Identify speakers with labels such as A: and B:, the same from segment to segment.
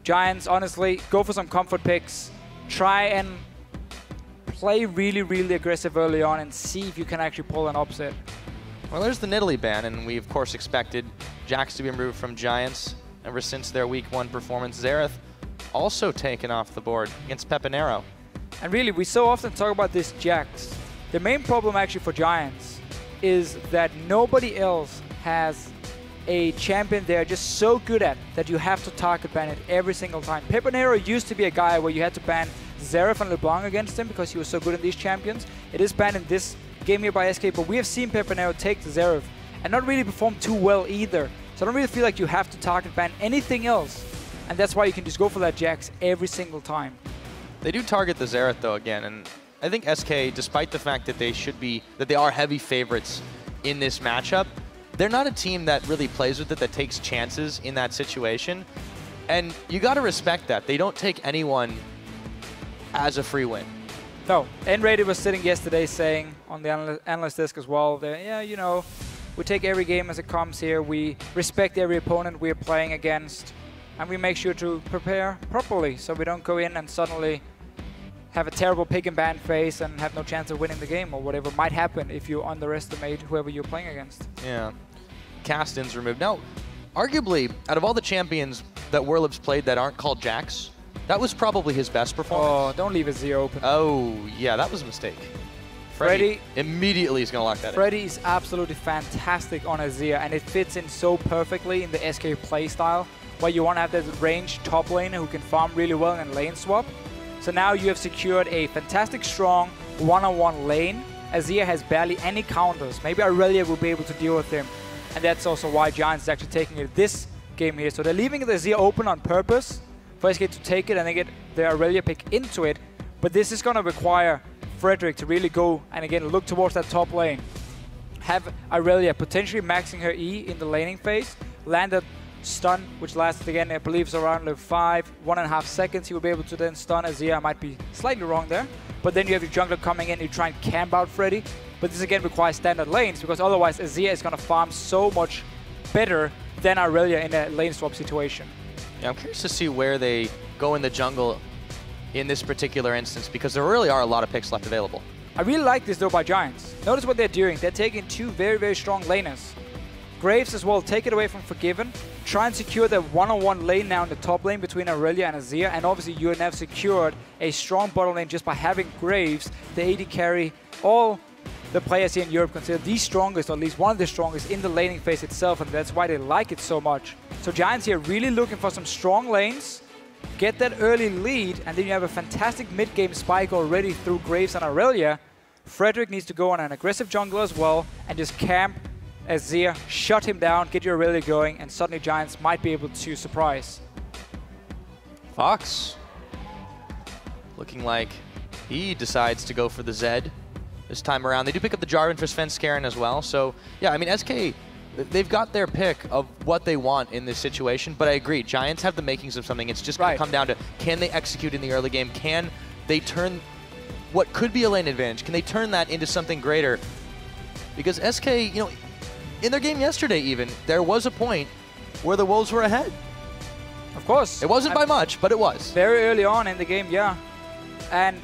A: Giants, honestly, go for some comfort picks. Try and play really, really aggressive early on and see if you can actually pull an upset.
B: Well, there's the Nidalee ban, and we, of course, expected Jax to be removed from Giants ever since their Week 1 performance. Xerath also taken off the board against Pepinero.
A: And really, we so often talk about this Jax. The main problem actually for Giants is that nobody else has a champion they're just so good at that you have to target ban it every single time. Pepinero used to be a guy where you had to ban Xerath and LeBlanc against him because he was so good in these champions. It is banned in this game here by SK, but we have seen Pepinero take the Xerath and not really perform too well either. So I don't really feel like you have to target ban anything else, and that's why you can just go for that Jax every single time.
B: They do target the Xerath though again, and I think SK, despite the fact that they are heavy favorites in this matchup, they're not a team that really plays with it, that takes chances in that situation. And you got to respect that. They don't take anyone as a free win.
A: No, N-Rated was sitting yesterday saying on the analyst desk as well that, yeah, you know, we take every game as it comes here. We respect every opponent we're playing against, and we make sure to prepare properly so we don't go in and suddenly have a terrible pick and ban phase and have no chance of winning the game or whatever might happen if you underestimate whoever you're playing against.
B: Yeah. Caston's removed. Now, arguably, out of all the champions that Werlib's played that aren't called Jax, that was probably his best performance.
A: Oh, don't leave Azir open.
B: Oh, yeah, that was a mistake. Freddy immediately is going to lock that in.
A: Freddy is absolutely fantastic on Azir, and it fits in so perfectly in the SK playstyle, where you want to have that ranged top laner who can farm really well and lane swap. So now you have secured a fantastic, strong one-on-one lane. Azir has barely any counters. Maybe Aurelia will be able to deal with him. And that's also why Giants is actually taking it this game here. So they're leaving the Azir open on purpose for SK to take it and then get the Aurelia pick into it. But this is going to require Frederick to really go and again look towards that top lane. Have Aurelia potentially maxing her E in the laning phase. Land that stun, which lasts again, I believe, is around like 1.5 seconds. He will be able to then stun Azir. I might be slightly wrong there. But then you have your jungler coming in, you try and camp out Freddy. But this again requires standard lanes, because otherwise Azir is going to farm so much better than Aurelia in a lane swap situation.
B: Yeah, I'm curious to see where they go in the jungle in this particular instance, because there really are a lot of picks left available.
A: I really like this though by Giants. Notice what they're doing. They're taking two very, very strong laners. Graves as well, take it away from Forgiven. Try and secure the one-on-one lane now in the top lane between Aurelia and Azir. And obviously you have secured a strong bottom lane just by having Graves, the AD carry. All the players here in Europe consider the strongest, or at least one of the strongest in the laning phase itself, and that's why they like it so much. So Giants here really looking for some strong lanes, get that early lead, and then you have a fantastic mid-game spike already through Graves and Aurelia. Frederick needs to go on an aggressive jungle as well and just camp Azir, shut him down, get your Aurelia going, and suddenly Giants might be able to surprise.
B: Fox looking like he decides to go for the Zed this time around. They do pick up the Jarvan for Svenskeren as well. So, yeah, I mean, SK, they've got their pick of what they want in this situation. But I agree, Giants have the makings of something. It's just going to come down to, can they execute in the early game? Can they turn what could be a lane advantage? Can they turn that into something greater? Because SK, you know, in their game yesterday even, there was a point where the Wolves were ahead.
A: Of course.
B: It wasn't by much, but it was.
A: Very early on in the game, yeah. And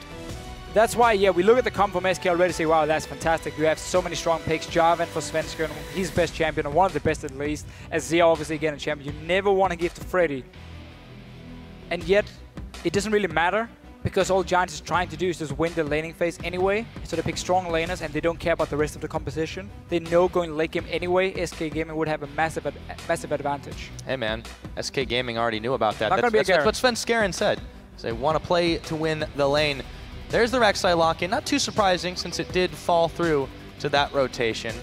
A: that's why, yeah, we look at the comp from SK already and say, wow, that's fantastic. You have so many strong picks. Jarvan for Svenskeren, he's best champion, or one of the best at least. Azir, obviously, again, a champion. You never want to give to Freddy. And yet, it doesn't really matter, because all Giants is trying to do is just win the laning phase anyway. So they pick strong laners, and they don't care about the rest of the composition. They know going late game anyway, SK Gaming would have a massive advantage.
B: Hey, man, SK Gaming already knew about that.
A: That's
B: what Svenskeren said. So they want to play to win the lane. There's the Rek'Sai lock-in. Not too surprising, since it did fall through to that rotation.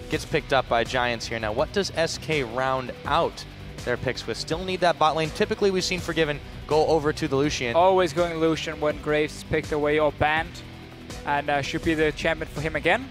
B: Gets picked up by Giants here. Now, what does SK round out their picks with? Still need that bot lane. Typically, we've seen Forgiven go over to the Lucian.
A: Always going Lucian when Graves is picked away or banned, and should be the champion for him again.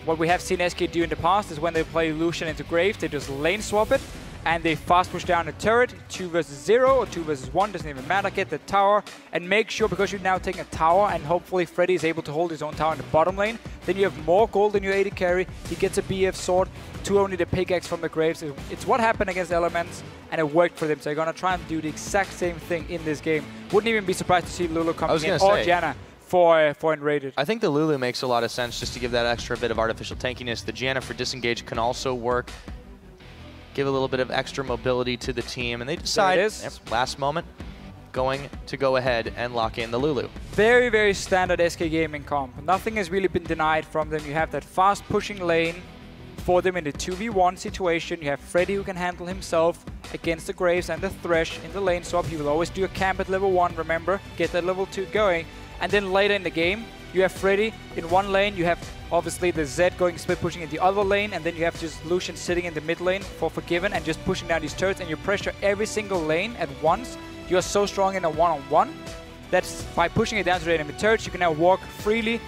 A: What we have seen SK do in the past is when they play Lucian into Graves, they just lane swap it, and they fast push down the turret, 2 versus 0 or 2 versus 1, doesn't even matter, get the tower, and make sure, because you're now taking a tower, and hopefully Freddy is able to hold his own tower in the bottom lane, Then you have more gold in your AD carry. He gets a BF sword to only the pickaxe from the Graves. It's what happened against Elements, and it worked for them. So they're going to try and do the exact same thing in this game. Wouldn't even be surprised to see Lulu coming in, or Janna for Enrated.
B: I think the Lulu makes a lot of sense just to give that extra bit of artificial tankiness. The Janna for disengage can also work. Give a little bit of extra mobility to the team, and they decide, last moment, going to go ahead and lock in the Lulu.
A: Very, very standard SK Gaming comp. Nothing has really been denied from them. You have that fast pushing lane for them in the 2v1 situation. You have Freddy who can handle himself against the Graves and the Thresh in the lane swap. He will always do a camp at level 1, remember, get that level 2 going. And then later in the game, you have Freddy in one lane, you have obviously the Zed going split pushing in the other lane, and then you have just Lucian sitting in the mid lane for Forgiven and just pushing down these turrets, and you pressure every single lane at once. You are so strong in a one-on-one. That's by pushing it down to the enemy turrets, you can now walk freely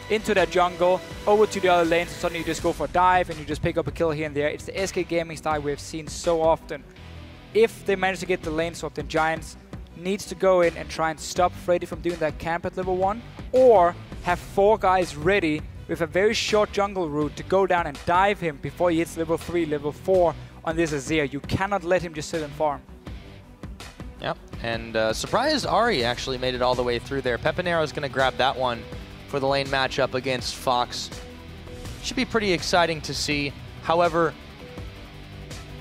A: into that jungle, over to the other lanes, and suddenly you just go for a dive and you just pick up a kill here and there. It's the SK Gaming style we have seen so often. If they manage to get the lane swap, then Giants needs to go in and try and stop Freddy from doing that camp at level 1, or have 4 guys ready with a very short jungle route to go down and dive him before he hits level 3, level 4 on this Azir. You cannot let him just sit and farm.
B: Yep, and surprised Ahri actually made it all the way through there. Pepinero is going to grab that one for the lane matchup against Fox. Should be pretty exciting to see. However,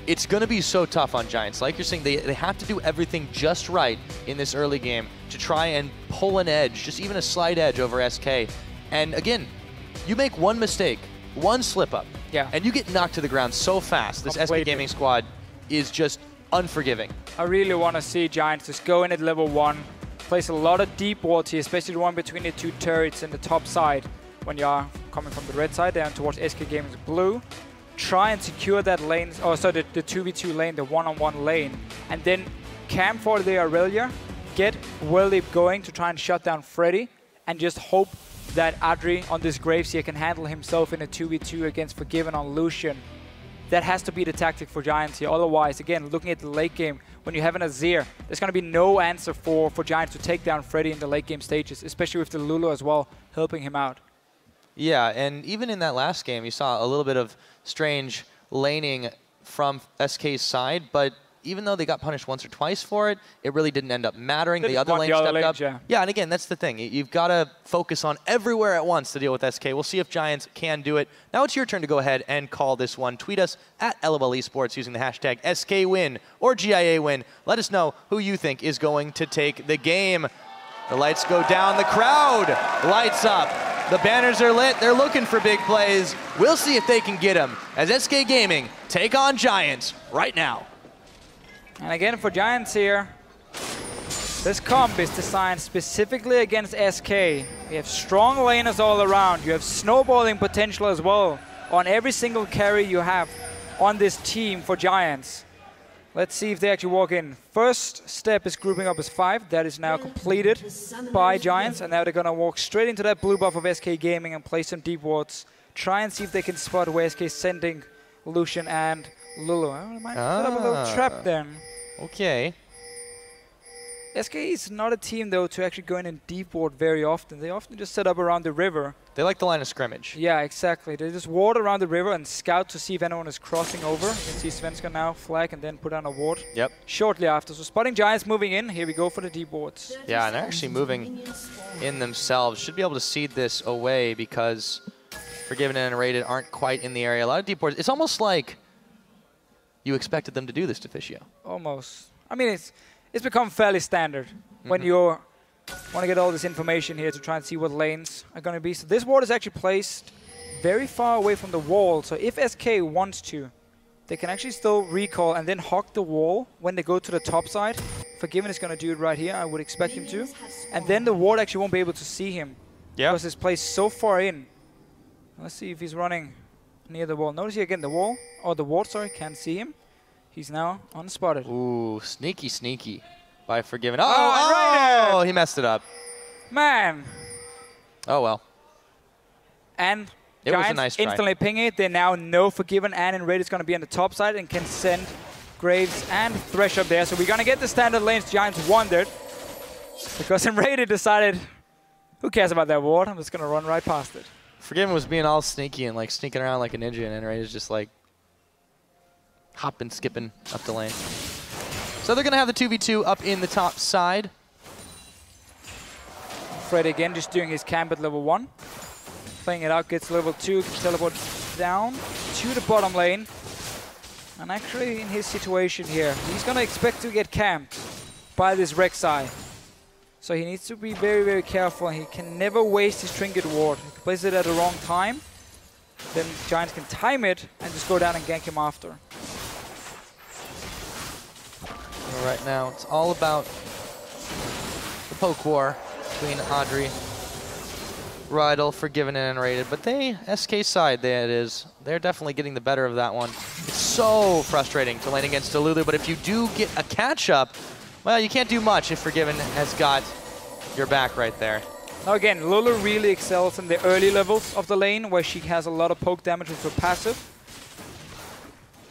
B: it's going to be so tough on Giants. Like you're saying, they have to do everything just right in this early game to try and pull an edge, just even a slight edge over SK. And again, you make one mistake, one slip up, and you get knocked to the ground so fast. This SK Gaming squad is just unforgiving.
A: I really want to see Giants just go in at level 1, place a lot of deep wards here, especially the one between the 2 turrets in the top side when you are coming from the red side down towards SK Gaming's blue. Try and secure that lane, the 2v2 lane, the one-on-one lane, and then camp for the Aurelia, get Worldleap going to try and shut down Freddy, and just hope that Adri on this Graves here can handle himself in a 2v2 against Forgiven on Lucian. That has to be the tactic for Giants here. Otherwise, again, looking at the late game, when you have an Azir, there's going to be no answer for Giants to take down Freddy in the late game stages, especially with the Lulu as well helping him out.
B: Yeah, and even in that last game, you saw a little bit of strange laning from SK's side, but even though they got punished once or twice for it, it really didn't end up mattering. The other lane stepped up. Yeah, and again, that's the thing. You've got to focus on everywhere at once to deal with SK. We'll see if Giants can do it. Now it's your turn to go ahead and call this one. Tweet us at LOL Esports using the hashtag SKWin or GIA win. Let us know who you think is going to take the game. The lights go down. The crowd lights up. The banners are lit. They're looking for big plays. We'll see if they can get them as SK Gaming take on Giants right now.
A: And again, for Giants here, this comp is designed specifically against SK. We have strong laners all around. You have snowballing potential as well on every single carry you have on this team for Giants. Let's see if they actually walk in. First step is grouping up as 5. That is now completed by Giants. And now they're going to walk straight into that blue buff of SK Gaming and play some deep wards. Try and see if they can spot where SK is sending Lucian and Lulu. I might set up a little trap then.
B: Okay.
A: SK is not a team, though, to actually go in and deep ward very often. They often just set up around the river.
B: They like the line of scrimmage.
A: Yeah, exactly. They just ward around the river and scout to see if anyone is crossing over. You can see Svenska now flag and then put down a ward.
B: Yep.
A: Shortly after. So spotting Giants moving in. Here we go for the deep wards.
B: Yeah, and they're actually moving in themselves. Should be able to seed this away because Forgiven and Rated aren't quite in the area. A lot of deep wards. It's almost like you expected them to do this to Fischio.
A: Almost. I mean, it's become fairly standard when you want to get all this information here to try and see what lanes are going to be. So this ward is actually placed very far away from the wall. So if SK wants to, they can actually still recall and then hog the wall when they go to the top side. Forgiven is going to do it right here. I would expect him to. And then the ward actually won't be able to see him. Yeah. Because it's placed so far in. Let's see if he's running near the wall. Notice here again the wall, or the ward, sorry, can't see him. He's now unspotted.
B: Ooh, sneaky, sneaky by Forgiven. Oh, he messed it up.
A: Man.
B: Oh, well.
A: And
B: it
A: Giants
B: was a nice try.
A: Instantly ping it. They now know Forgiven and Enrated is going to be on the top side and can send Graves and Thresh up there. So we're going to get the standard lanes. Giants wondered because Enrated decided, who cares about that ward? I'm just going to run right past it.
B: Forgiven was being all sneaky and like sneaking around like a ninja, and Raid is just like hopping, skipping up the lane. So they're gonna have the 2v2 up in the top side.
A: Fred again just doing his camp at level 1. Playing it out, gets level 2, can teleport down to the bottom lane. And actually in his situation here, he's gonna expect to get camped by this Rek'Sai. So he needs to be very, very careful. He can never waste his trinket ward. If he places it at the wrong time, then Giants can time it and just go down and gank him after.
B: Well, right now, it's all about the poke war between Audrey, Riot, Forgiven, and Unrated. But they, SK side, there it is. They're definitely getting the better of that one. It's so frustrating to lane against Delulu, but if you do get a catch-up, well, you can't do much if Forgiven has got your back right there.
A: Now again, Lulu really excels in the early levels of the lane, where she has a lot of poke damage with her passive.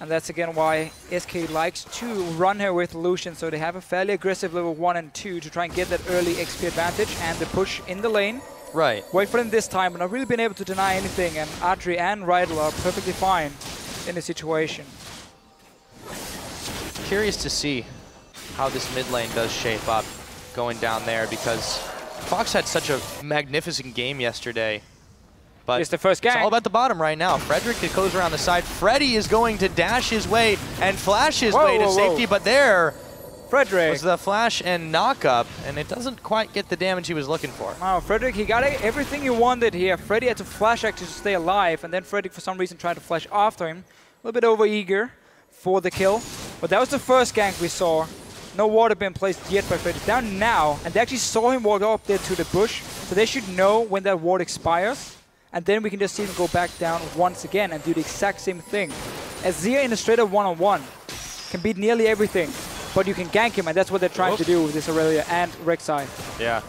A: And that's again why SK likes to run her with Lucian, so they have a fairly aggressive level 1 and 2 to try and get that early XP advantage and the push in the lane.
B: Right.
A: Wait for them this time, and not really been able to deny anything, and Audrey and Rydell are perfectly fine in the situation.
B: Curious to see how this mid lane does shape up going down there, because Fox had such a magnificent game yesterday. But
A: it's the first game.
B: It's all about the bottom right now. Frederick goes around the side. Freddy is going to dash his way and flash his way to safety, but there
A: Frederick
B: was the flash and knock up, and it doesn't quite get the damage he was looking for.
A: Wow, Frederick, he got everything he wanted here. Freddy had to flash actually to stay alive, and then Frederick for some reason tried to flash after him. A little bit over-eager for the kill. But that was the first gank we saw. No water being placed yet by Frederick. Down now, and they actually saw him walk up there to the bush, so they should know when that ward expires. And then we can just see him go back down once again and do the exact same thing. Azir in a straight up one-on-one can beat nearly everything, but you can gank him, and that's what they're trying to do with this Aurelia and Rek'Sai.
B: Yeah.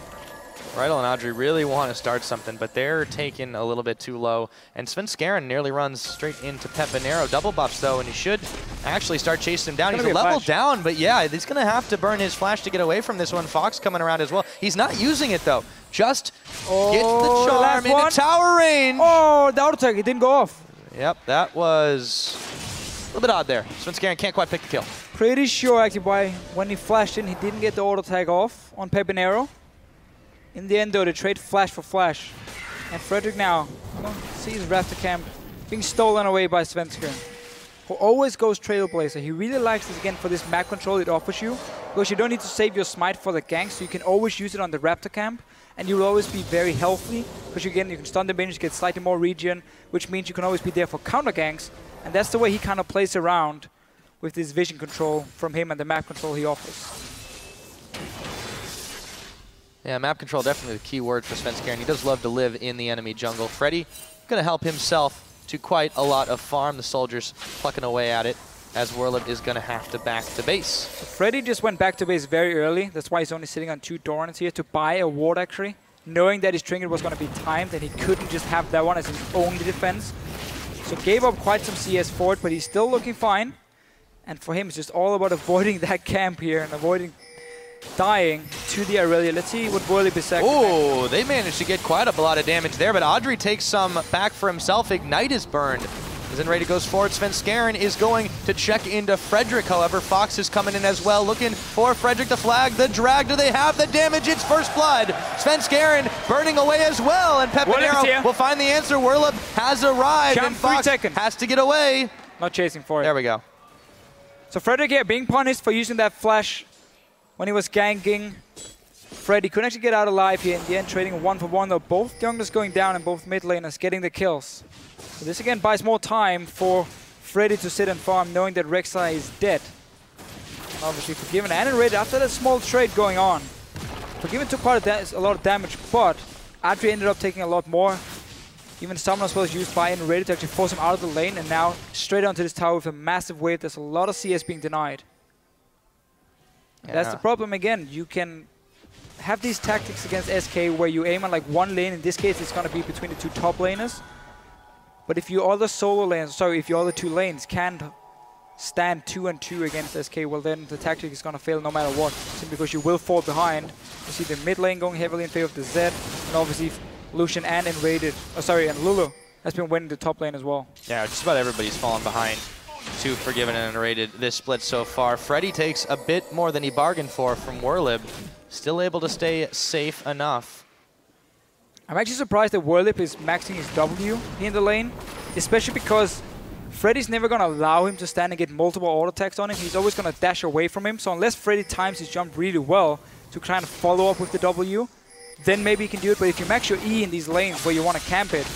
B: Rydell and Audrey really want to start something, but they're taking a little bit too low. And Svenskeren nearly runs straight into Pepinero. Double buffs, though, and he should actually start chasing him down. He's a level down, but yeah, he's going to have to burn his flash to get away from this one. Fox coming around as well. He's not using it, though. Just gets the charm into tower range.
A: Oh, the auto attack, it didn't go off.
B: Yep, that was a little bit odd there. Svenskeren can't quite pick the kill.
A: Pretty sure, actually, when he flashed in, he didn't get the auto tag off on Pepinero. In the end, though, they trade flash for flash. And Frederick now sees Raptor Camp being stolen away by Svenskeren, who always goes Trailblazer. He really likes this again for this map control it offers you, because you don't need to save your smite for the gank, so you can always use it on the Raptor Camp, and you will always be very healthy, because again, you can stun the minions, get slightly more regen, which means you can always be there for counter ganks, and that's the way he kind of plays around with this vision control from him and the map control he offers.
B: Yeah, map control definitely the key word for Svenskeren. He does love to live in the enemy jungle. Freddy going to help himself to quite a lot of farm. The soldiers plucking away at it, as Warlord is going to have to back to base.
A: So Freddy just went back to base very early. That's why he's only sitting on 2 Dorans here to buy a ward, actually, knowing that his trinket was going to be timed and he couldn't just have that one as his only defense. So gave up quite some CS for it, but he's still looking fine. And for him, it's just all about avoiding that camp here and avoiding dying to the Aurelia. Let's see what Boilie Bisek.
B: Oh, they managed to get quite a lot of damage there, but Audrey takes some back for himself. Ignite is burned. As Enradi goes forward, Svenskeren is going to check into Frederick. However, Fox is coming in as well, looking for Frederick to flag the drag. Do they have the damage? It's first blood. Svenskeren burning away as well, and Pepinero will find the answer. Werlip has arrived, and Fox has to get away.
A: Not chasing for it.
B: There we go.
A: So Frederick here being punished for using that flash when he was ganking Freddy. Couldn't actually get out alive here in the end, trading 1-for-1 though. Both junglers going down and both mid laners getting the kills. So this again buys more time for Freddy to sit and farm, knowing that Rek'Sai is dead. And obviously Forgiven and Enraged after that small trade going on. Forgiven took quite a lot of damage, but Audrey ended up taking a lot more. Even Summoners was used by Enraged to actually force him out of the lane, and now straight onto this tower with a massive wave. There's a lot of CS being denied. Yeah. That's the problem again. You can have these tactics against SK where you aim on like one lane. In this case, it's going to be between the 2 top laners. But if your other solo lanes, if your other 2 lanes can't stand 2-2 against SK, well then the tactic is going to fail no matter what. Simply because you will fall behind. You see the mid lane going heavily in favor of the Zed, and obviously Lucian and Invaded, and Lulu has been winning the top lane as well.
B: Yeah, just about everybody's fallen behind to Forgiven and Rated this split so far. Freddy takes a bit more than he bargained for from Werlib. Still able to stay safe enough.
A: I'm actually surprised that Werlib is maxing his W here in the lane, especially because Freddy's never going to allow him to stand and get multiple auto attacks on him. He's always going to dash away from him. So unless Freddy times his jump really well to kind of follow up with the W, then maybe he can do it. But if you max your E in these lanes where you want to camp it,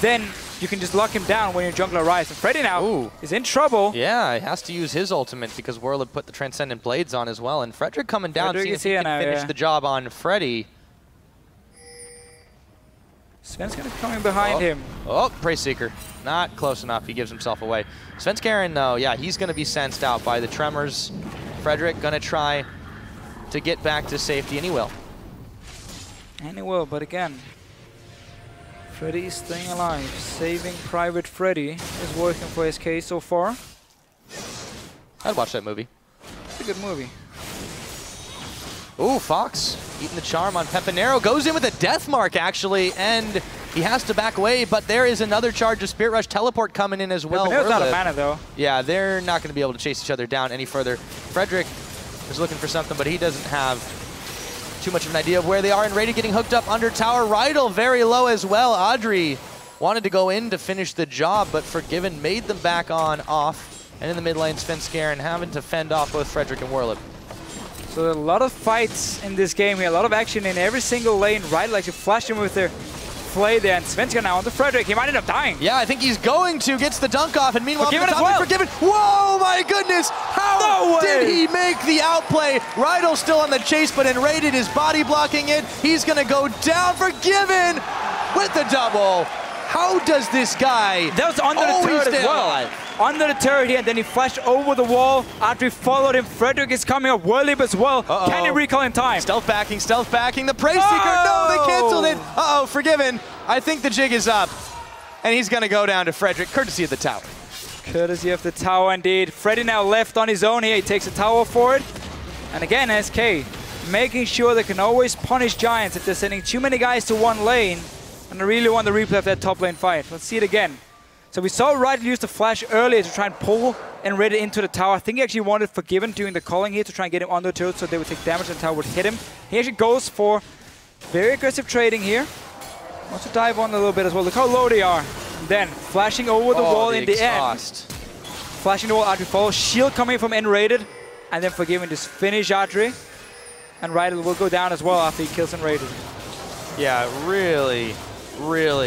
A: then you can just lock him down when your jungler arrives. And Freddy now is in trouble.
B: Yeah, he has to use his ultimate because Werlib put the Transcendent Blades on as well. And Frederick coming down, seeing if he can finish the job on Freddy.
A: Svenskeren coming behind him.
B: Oh, Praise Seeker. Not close enough. He gives himself away. Svenskeren, though, yeah, he's going to be sensed out by the Tremors. Frederick going to try to get back to safety, and he will.
A: And he will, but again, Freddy is staying alive. Saving Private Freddy is working for SK so far.
B: I'd watch that movie.
A: It's a good movie.
B: Ooh, Fox eating the charm on Pepinero. Goes in with a death mark, actually, and he has to back away, but there is another charge of Spirit Rush Teleport coming in as well.
A: Pepinero's out of mana, though.
B: Yeah, they're not going to be able to chase each other down any further. Frederick is looking for something, but he doesn't have too much of an idea of where they are. And Rated getting hooked up under tower. Rydal very low as well. Audrey wanted to go in to finish the job, but Forgiven made them back on off. And in the mid lane, Svenskeren having to fend off both Frederick and Werlib.
A: So a lot of fights in this game here, a lot of action in every single lane. Rydal actually flashed him with their play there, and Svenskeren now on the Frederick. He might end up dying.
B: Yeah, I think he's going to. Gets the dunk off, and meanwhile,
A: Forgiven as well.
B: Forgiven. Whoa, my goodness! How did he make the outplay? Rydal's still on the chase, but Enrated is body blocking it. He's going to go down. Forgiven with the double. How does this guy
A: that was under the turret as well. Alive? Under the turret here, and then he flashed over the wall after he followed him. Frederick is coming up, Werlib as well. Can he recall in time?
B: Stealth backing, the Praise Seeker. No, they canceled it. Forgiven. I think the jig is up, and he's going to go down to Frederick, courtesy of the tower.
A: Courtesy of the tower, indeed. Freddy now left on his own here. He takes a tower for it. And again, SK making sure they can always punish Giants if they're sending too many guys to one lane. And I really want the replay of that top lane fight. Let's see it again. So we saw Riot use the flash earlier to try and pull Enrated into the tower. I think he actually wanted Forgiven doing the calling here to try and get him on the turret so they would take damage and the tower would hit him. He actually goes for very aggressive trading here. Wants to dive on a little bit as well. Look how low they are. And then flashing over the wall in the end. Flashing the wall, Audrey follows. Shield coming from Enrated. And then Forgiven just finish Audrey. And Riot will go down as well after he kills Enrated.
B: Yeah, really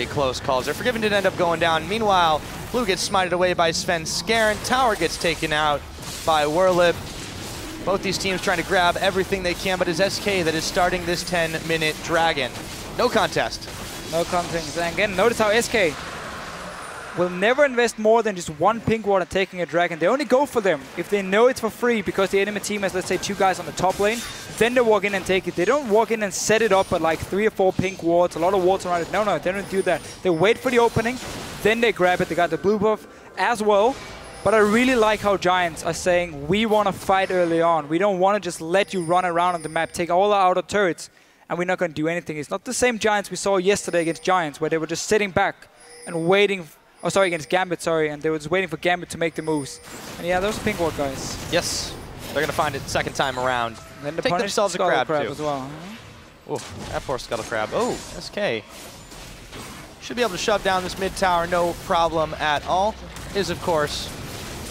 B: close calls there. Forgiven did end up going down. Meanwhile, Blue gets smited away by Svenskeren. Tower gets taken out by Werlib. Both these teams trying to grab everything they can, but it's SK that is starting this 10-minute dragon. No contest.
A: No contest. And again, notice how SK will never invest more than just one pink ward and taking a dragon. They only go for them if they know it's for free because the enemy team has, let's say, 2 guys on the top lane. Then they walk in and take it. They don't walk in and set it up at like 3 or 4 pink wards, a lot of wards around it. No, they don't do that. They wait for the opening, then they grab it. They got the blue buff as well. But I really like how Giants are saying, we want to fight early on. We don't want to just let you run around on the map, take all our outer turrets, and we're not going to do anything. It's not the same Giants we saw yesterday against Giants, where they were just sitting back and waiting. Oh, sorry, against Gambit, and they were just waiting for Gambit to make the moves. And yeah, those are pink ward guys.
B: Yes, they're going to find it second time around.
A: And then
B: take themselves a crab too.
A: As well.
B: Oh, that poor Scuttle Crab. Oh, SK should be able to shove down this mid tower, no problem at all. Is, of course,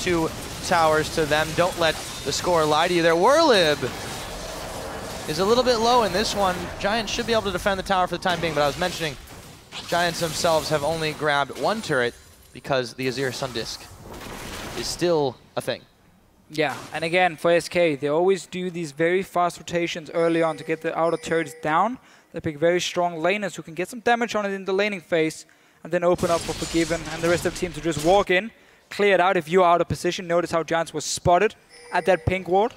B: 2 towers to them. Don't let the score lie to you there. Werlib is a little bit low in this one. Giants should be able to defend the tower for the time being, but I was mentioning Giants themselves have only grabbed 1 turret because the Azir Sun Disc is still a thing.
A: Yeah, and again, for SK, they always do these very fast rotations early on to get the outer turrets down. They pick very strong laners who can get some damage on it in the laning phase and then open up for Forgiven and the rest of the team to just walk in, clear it out if you're out of position. Notice how Giants was spotted at that pink ward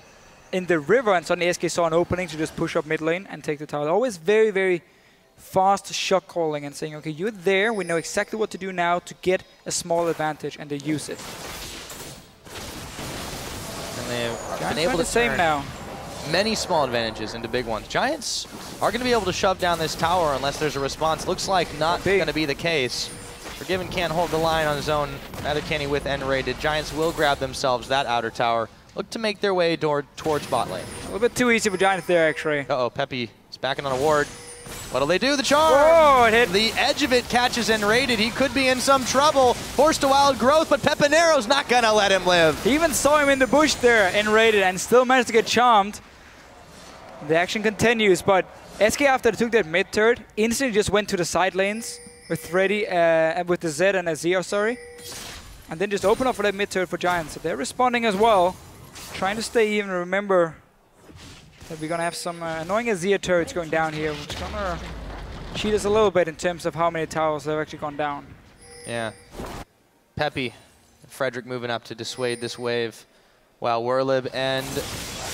A: in the river, and suddenly SK saw an opening to just push up mid lane and take the tower. Always very fast shot calling and saying, okay, you're there, we know exactly what to do now to get a small advantage, and they use it.
B: And they've been able to
A: the same now.
B: many small advantages into big ones. Giants are going to be able to shove down this tower unless there's a response. Looks like not going to be the case. Forgiven can't hold the line on his own. Neither can he with end rated. Giants will grab themselves that outer tower. Look to make their way towards bot lane.
A: A little bit too easy for Giants there, actually.
B: Uh-oh, Peppy is backing on a ward. What'll they do? The charm!
A: Whoa, it hit.
B: The edge of it catches and rated. He could be in some trouble. Forced to wild growth, but Pepinero's not gonna let him live.
A: He even saw him in the bush there and raided and still managed to get charmed. The action continues, but SK, after they took that mid turret, instantly just went to the side lanes with Freddy, with the Zed and Azir, sorry. And then just open up for that mid turret for Giants. So they're responding as well. Trying to stay even. Remember that we're gonna have some annoying Azir turrets going down here, which is gonna cheat us a little bit in terms of how many towers have actually gone down.
B: Yeah. Peppy, Frederick moving up to dissuade this wave, while Werlib and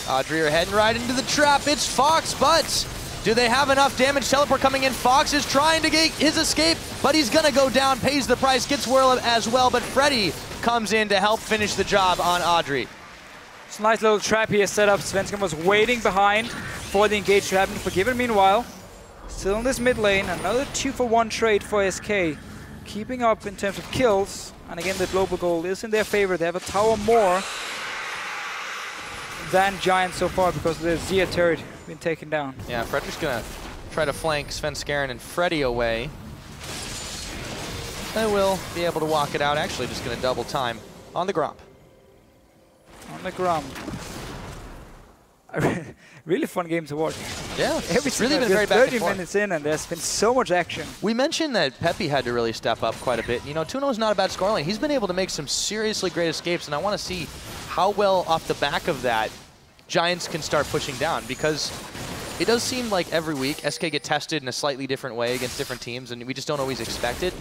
B: Audrey are heading right into the trap. It's Fox, but do they have enough damage? Teleport coming in. Fox is trying to get his escape, but he's gonna go down, pays the price, gets Werlib as well, but Freddy comes in to help finish the job on Audrey.
A: It's a nice little trap here set up. Svensson was waiting behind for the engage to happen. Forgiven, meanwhile, still in this mid lane. Another 2-for-1 trade for SK. Keeping up in terms of kills. And again, the global goal is in their favor. They have a tower more than Giants so far because the Zia turret been taken down.
B: Yeah, Frederick's going to try to flank Svenskeren and Freddy away. They will be able to walk it out. Actually, just going to double time on the Gromp.
A: On the Gromp. Really fun game to watch.
B: Yeah,
A: it's
B: really been very back and
A: 30
B: forth.
A: minutes in and there's been so much action.
B: We mentioned that Peppy had to really step up quite a bit. You know, Tuno is not a bad scorer lane. He's been able to make some seriously great escapes, and I want to see how well off the back of that Giants can start pushing down, because it does seem like every week SK get tested in a slightly different way against different teams, and we just don't always expect it.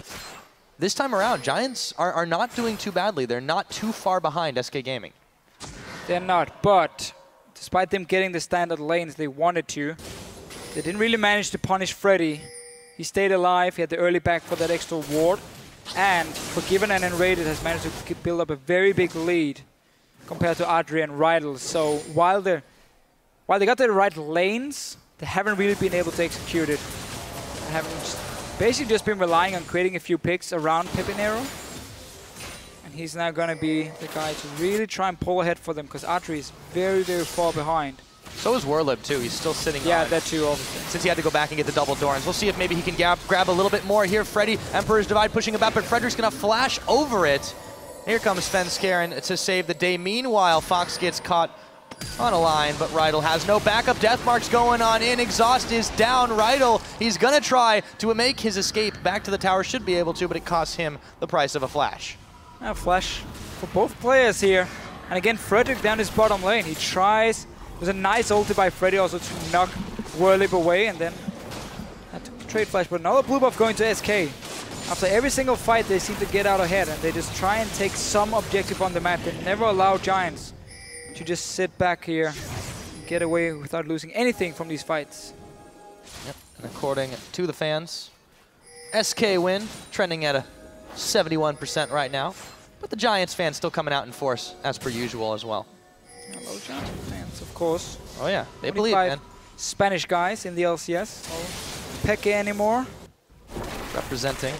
B: This time around, Giants are not doing too badly. They're not too far behind SK Gaming.
A: They're not, but despite them getting the standard lanes they wanted to, they didn't really manage to punish Freddy. He stayed alive, he had the early back for that extra ward, and Forgiven and Enrated has managed to build up a very big lead compared to Audrey and Riot. So while they got the right lanes, they haven't really been able to execute it. They haven't basically just been relying on creating a few picks around Pepinero. And he's now going to be the guy to really try and pull ahead for them, because Audrey is very, very far behind.
B: So is Werlib too. He's still sitting on.
A: Yeah, that too, obviously.
B: Since he had to go back and get the double Dorans. We'll see if maybe he can grab a little bit more here. Freddy, Emperor's Divide pushing him back, but Frederick's going to flash over it. Here comes Svenskeren to save the day. Meanwhile, Fox gets caught on a line, but Rydell has no backup. Deathmark's going on in. Exhaust is down. Rydell, he's going to try to make his escape back to the tower. Should be able to, but it costs him the price of a flash.
A: A flash for both players here. And again, Frederick down his bottom lane. He tries. There's a nice ulti by Freddy also to knock Werlib away, and then had to trade flash. But another blue buff going to SK. After every single fight, they seem to get out ahead, and they just try and take some objective on the map. They never allow Giants to just sit back here and get away without losing anything from these fights.
B: Yep. And according to the fans, SK win, trending at a 71% right now. But the Giants fans still coming out in force, as per usual as well.
A: Hello, Giants fans, of course.
B: Oh yeah, they believe, man.
A: Spanish guys in the LCS. No Peque anymore.
B: Representing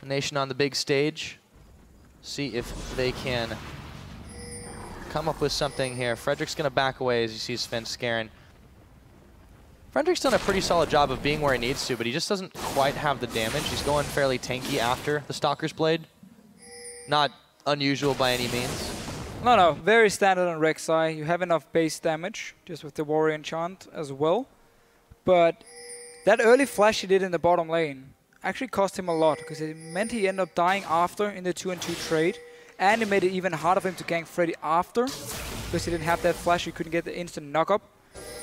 B: the nation on the big stage. See if they can come up with something here. Frederick's going to back away as he sees Svenskeren. Frederick's done a pretty solid job of being where he needs to, but he just doesn't quite have the damage. He's going fairly tanky after the Stalker's Blade. Not unusual by any means.
A: No, very standard on Rek'Sai. You have enough base damage, just with the Warrior Enchant as well. But that early flash he did in the bottom lane actually cost him a lot, because it meant he ended up dying after in the 2-on-2 trade, and it made it even harder for him to gank Freddy after, because he didn't have that flash, he couldn't get the instant knock-up.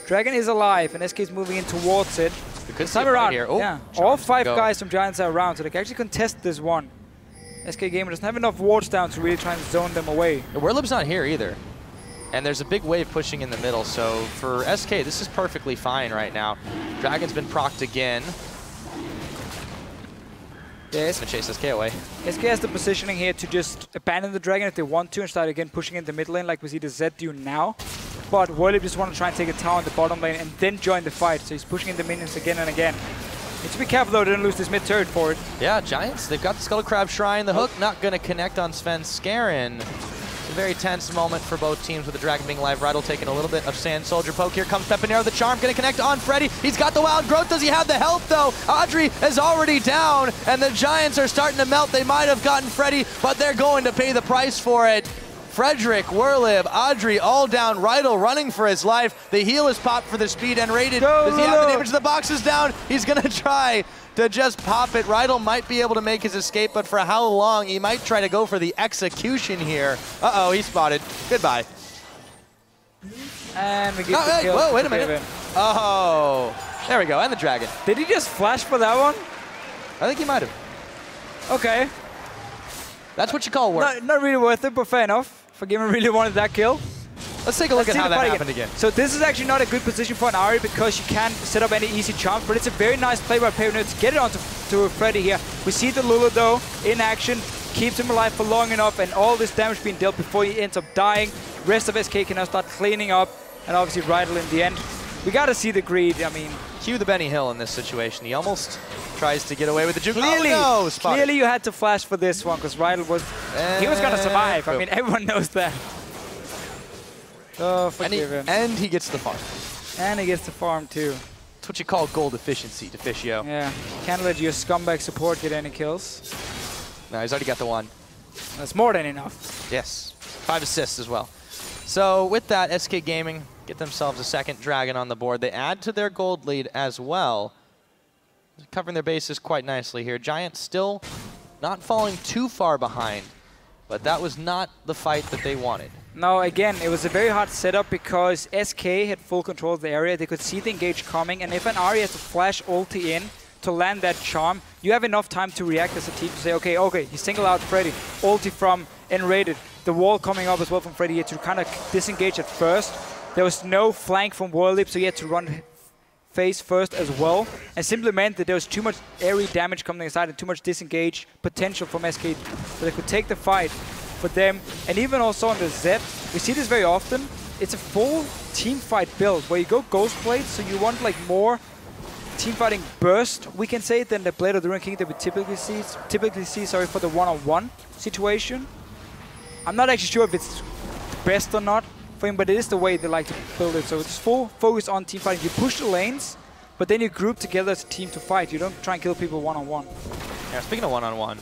A: Dragon is alive, and SK is moving in towards it. This time around,
B: here. Oh,
A: yeah, all 5 guys from Giants are around, so they can actually contest this one. SK Gamer doesn't have enough wards down to really try and zone them away.
B: Werlib's not here either. And there's a big wave pushing in the middle, so for SK, this is perfectly fine right now. Dragon's been procced again.
A: Yes.
B: Gonna chase SK away.
A: SK has the positioning here to just abandon the Dragon if they want to and start again pushing in the mid lane like we see the Zed do now. spot. WorldLib just want to try and take a tower in the bottom lane and then join the fight. So he's pushing in the minions again and again. Need to be careful though, they don't lose this mid turret for it.
B: Yeah, Giants, they've got the Skull Crab Shrine. The hook not going to connect on Svenskeren. It's a very tense moment for both teams with the Dragon being live. Riddle taking a little bit of Sand Soldier poke. Here comes Pepinero, the charm going to connect on Freddy. He's got the wild growth. Does he have the health though? Audrey is already down and the Giants are starting to melt. They might have gotten Freddy, but they're going to pay the price for it. Frederick, WorldLib, Audrey all down. Riddle running for his life. The heal is popped for the speed and rated. Does he have the damage? The box is down. He's going to try to just pop it. Riddle might be able to make his escape, but for how long? He might try to go for the execution here. Uh-oh, he's spotted. Goodbye.
A: And we get the kill.
B: Whoa, wait a minute. Oh, there we go, and the dragon.
A: Did he just flash for that one?
B: I think he might have.
A: Okay.
B: That's what you call work.
A: Not really worth it, but fair enough. Forgiven really wanted that kill.
B: Let's take a look at how that happened again.
A: So this is actually not a good position for an Ahri because you can't set up any easy charms, but it's a very nice play by Pepinero to get it onto Freddy here. We see the Lulu though in action, keeps him alive for long enough, and all this damage being dealt before he ends up dying. Rest of SK can now start cleaning up, and obviously Riddle in the end. We gotta see the greed, I mean.
B: Cue the Benny Hill in this situation. He almost tries to get away with the juke.
A: Clearly,
B: oh, no,
A: clearly you had to flash for this one because Riddle was, he was gonna survive. I mean, everyone knows that. Oh, forgive him.
B: And he gets the farm.
A: And he gets the farm too.
B: That's what you call gold efficiency, Deficio.
A: Yeah, can't let your scumbag support get any kills.
B: No, he's already got the one.
A: That's more than enough.
B: Yes, 5 assists as well. So with that, SK Gaming get themselves a second dragon on the board. They add to their gold lead as well. Covering their bases quite nicely here. Giants still not falling too far behind, but that was not the fight that they wanted.
A: No, again, it was a very hard setup because SK had full control of the area. They could see the engage coming, and if an Ahri has to flash ulti in to land that charm, you have enough time to react as a team to say, okay, you single out Freddy, ulti from N-rated, the wall coming up as well from Freddy. He had to kind of disengage at first. There was no flank from WorldLib, so he had to run face first as well, and simply meant that there was too much area damage coming inside and too much disengage potential from SK, so they could take the fight for them. And even also on the Zed, we see this very often. It's a full team fight build where you go Ghost Blade, so you want like more team fighting burst, we can say, than the Blade of the Ruined King that we typically see for the one-on-one situation. I'm not actually sure if it's the best or not for him, but it is the way they like to build it. So it's full focus on team fighting. You push the lanes, but then you group together as a team to fight. You don't try and kill people one-on-one.
B: Yeah, speaking of one-on-one,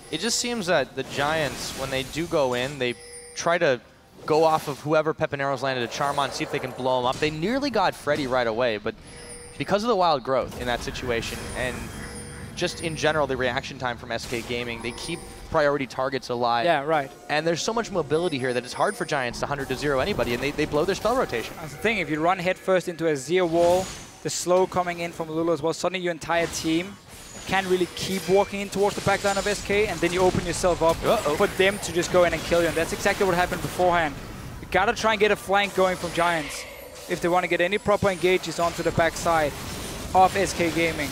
B: it just seems that the Giants, when they do go in, they try to go off of whoever Pepinero's landed a charm on, see if they can blow him up. They nearly got Freddy right away, but because of the wild growth in that situation, and just in general the reaction time from SK Gaming, they keep priority targets alive.
A: Yeah, right.
B: And there's so much mobility here that it's hard for Giants to 100-0 anybody, and they blow their spell rotation.
A: That's the thing, if you run headfirst into a Zia wall, the slow coming in from Lulu as well, suddenly your entire team can't really keep walking in towards the back line of SK, and then you open yourself up for them to just go in and kill you. And that's exactly what happened beforehand. You gotta try and get a flank going from Giants if they want to get any proper engages onto the backside of SK Gaming.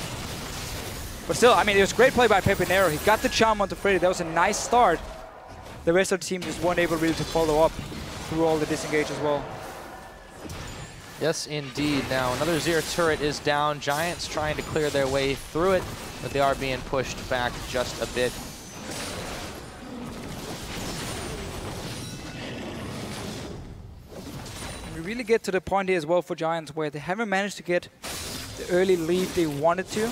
A: But still, I mean, it was great play by Pepinero. He got the charm onto Freddy. That was a nice start. The rest of the team just weren't able really to follow up through all the disengage as well.
B: Yes, indeed. Now, another Zero turret is down. Giants trying to clear their way through it, but they are being pushed back just a bit.
A: And we really get to the point here as well for Giants where they haven't managed to get the early lead they wanted to.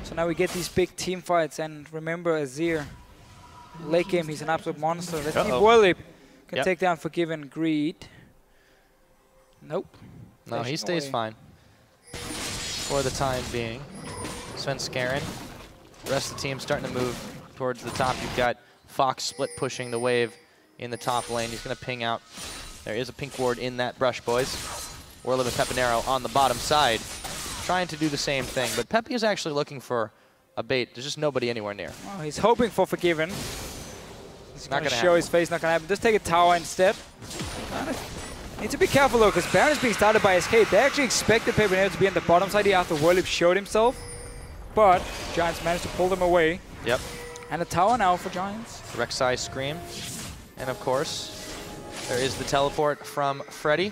A: So now we get these big team fights, and remember Azir, late game, he's an absolute monster. Let's see if WorldLib can take down Forgiven Greed. Nope.
B: No, he stays fine for the time being. Svenskeren, the rest of the team starting to move towards the top. You've got Fox split pushing the wave in the top lane. He's going to ping out. There is a pink ward in that brush, boys. WorldLib and Pepinero on the bottom side, trying to do the same thing. But Peppy is actually looking for a bait. There's just nobody anywhere near.
A: Oh, he's hoping for Forgiven. He's not going to show his face, not going to happen. Just take a tower instead. Need to be careful though, because Baron is being started by SK. They actually expected Pepinero to be on the bottom side here after WorldLib showed himself. But Giants managed to pull them away.
B: Yep.
A: And a tower now for Giants.
B: Rek'Sai Scream. And of course, There is the teleport from Freddy.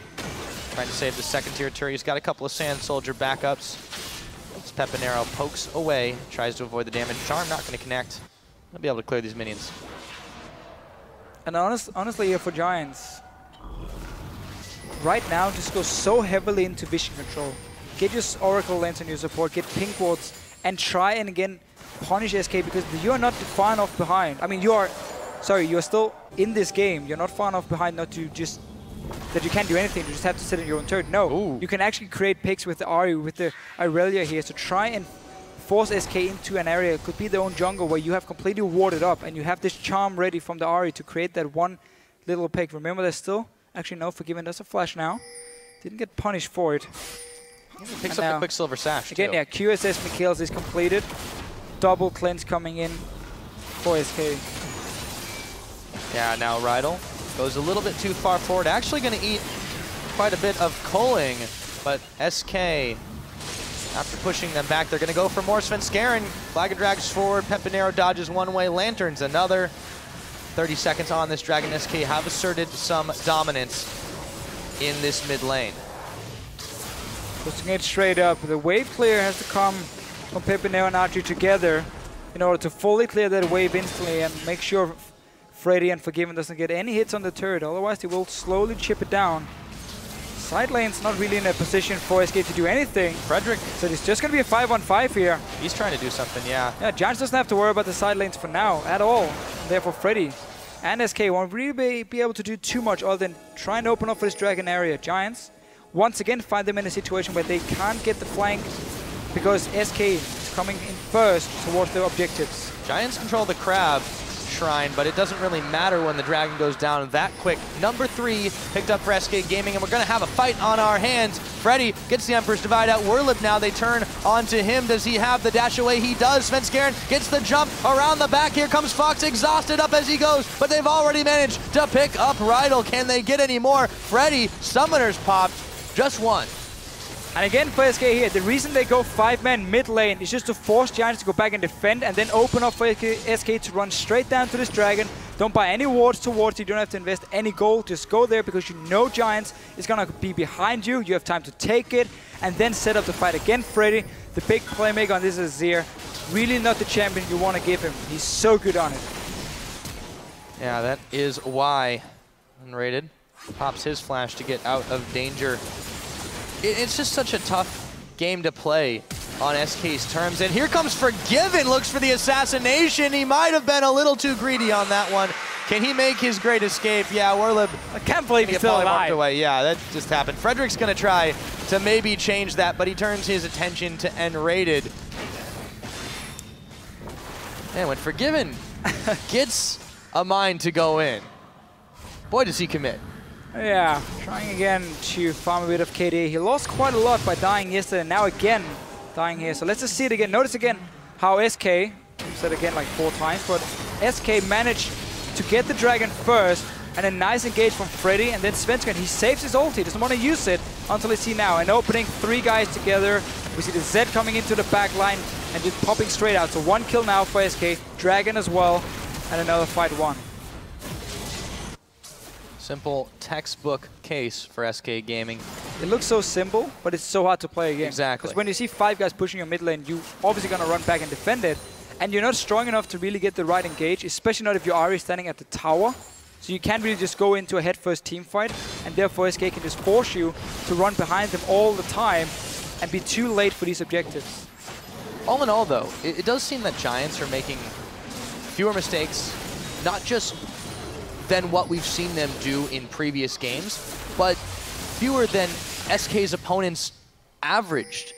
B: Trying to save the second tier turret. He's got a couple of Sand Soldier backups. As Pepinero pokes away, tries to avoid the damage. Charm not going to connect. He'll be able to clear these minions.
A: And honestly, here for Giants, right now, just go so heavily into vision control. Get your Oracle Lens on your support, get pink wards, and try and again punish SK because you are not far enough behind. I mean, you are still in this game. You're not far enough behind not to just, that you can't do anything, you just have to sit in your own turret. No,
B: Ooh.
A: You can actually create picks with the Ahri, with the Irelia here, so try and force SK into an area. It could be their own jungle where you have completely warded up and you have this charm ready from the Ahri to create that one little pick. Remember, there's still, actually no, Forgiven does a flash now. Didn't get punished for it.
B: Picks up the Quicksilver Sash
A: again,
B: too.
A: yeah, QSS Mikhails is completed. Double cleanse coming in for SK.
B: Yeah, now Riot goes a little bit too far forward. Actually going to eat quite a bit of culling, but SK, after pushing them back, they're going to go for more. Svenskeren, Flag and drags forward. Pepinero dodges one way. Lanterns another. 30 seconds on this Dragon. SK have asserted some dominance in this mid lane.
A: Pushing it straight up. The wave clear has to come from Pepinero and Archie together in order to fully clear that wave instantly and make sure Freddy and Forgiven doesn't get any hits on the turret. Otherwise, they will slowly chip it down. Side lane's not really in a position for SK to do anything.
B: Frederick.
A: So it's just going to be a 5-on-5 here.
B: He's trying to do something, yeah.
A: Yeah, Giants doesn't have to worry about the side lanes for now at all. Therefore, Freddy and SK won't really be able to do too much other than try and open up for this Dragon area. Giants, once again, find them in a situation where they can't get the flank because SK is coming in first towards their objectives.
B: Giants control the Crab Shrine, but it doesn't really matter when the Dragon goes down that quick. Number 3 picked up for SK Gaming, and we're going to have a fight on our hands. Freddy gets the Emperor's Divide out. Werlip now, they turn onto him. Does he have the dash away? He does. Svenskeren gets the jump around the back. Here comes Fox, exhausted up as he goes, but they've already managed to pick up Riot. Can they get any more? Freddy, Summoners popped, just one.
A: And again for SK here, the reason they go 5-man mid lane is just to force Giants to go back and defend and then open up for SK to run straight down to this Dragon. Don't buy any wards towards you, don't have to invest any gold, just go there because you know Giants is gonna be behind you. You have time to take it and then set up the fight again. Freddy, the big playmaker on this Azir, really not the champion you want to give him. He's so good on it.
B: Yeah, that is why Unrated pops his flash to get out of danger. It's just such a tough game to play on SK's terms. And here comes Forgiven, looks for the assassination. He might have been a little too greedy on that one. Can he make his great escape? Yeah, Werlip.
A: I can't believe he's still alive.
B: Away. Yeah, that just happened. Frederick's going to try to maybe change that, but he turns his attention to N-rated. And when Forgiven gets a mind to go in, boy, does he commit.
A: Yeah, trying again to farm a bit of KD. He lost quite a lot by dying yesterday, and now again dying here. So let's just see it again. Notice again how SK, I've said again like 4 times, but SK managed to get the Dragon first, and a nice engage from Freddy, and then Svenskeren, he saves his ult. He doesn't want to use it until he see now. And opening 3 guys together. We see the Zed coming into the back line and just popping straight out. So 1 kill now for SK, Dragon as well, and another fight won.
B: Simple textbook case for SK Gaming.
A: It looks so simple, but it's so hard to play again.
B: Exactly.
A: Because when you see 5 guys pushing your mid lane, you obviously gonna run back and defend it, and you're not strong enough to really get the right engage, especially not if your Ahri is standing at the tower. So you can't really just go into a head-first team fight, and therefore SK can just force you to run behind them all the time and be too late for these objectives.
B: All in all, though, it does seem that Giants are making fewer mistakes, not just than what we've seen them do in previous games, but fewer than SK's opponents averaged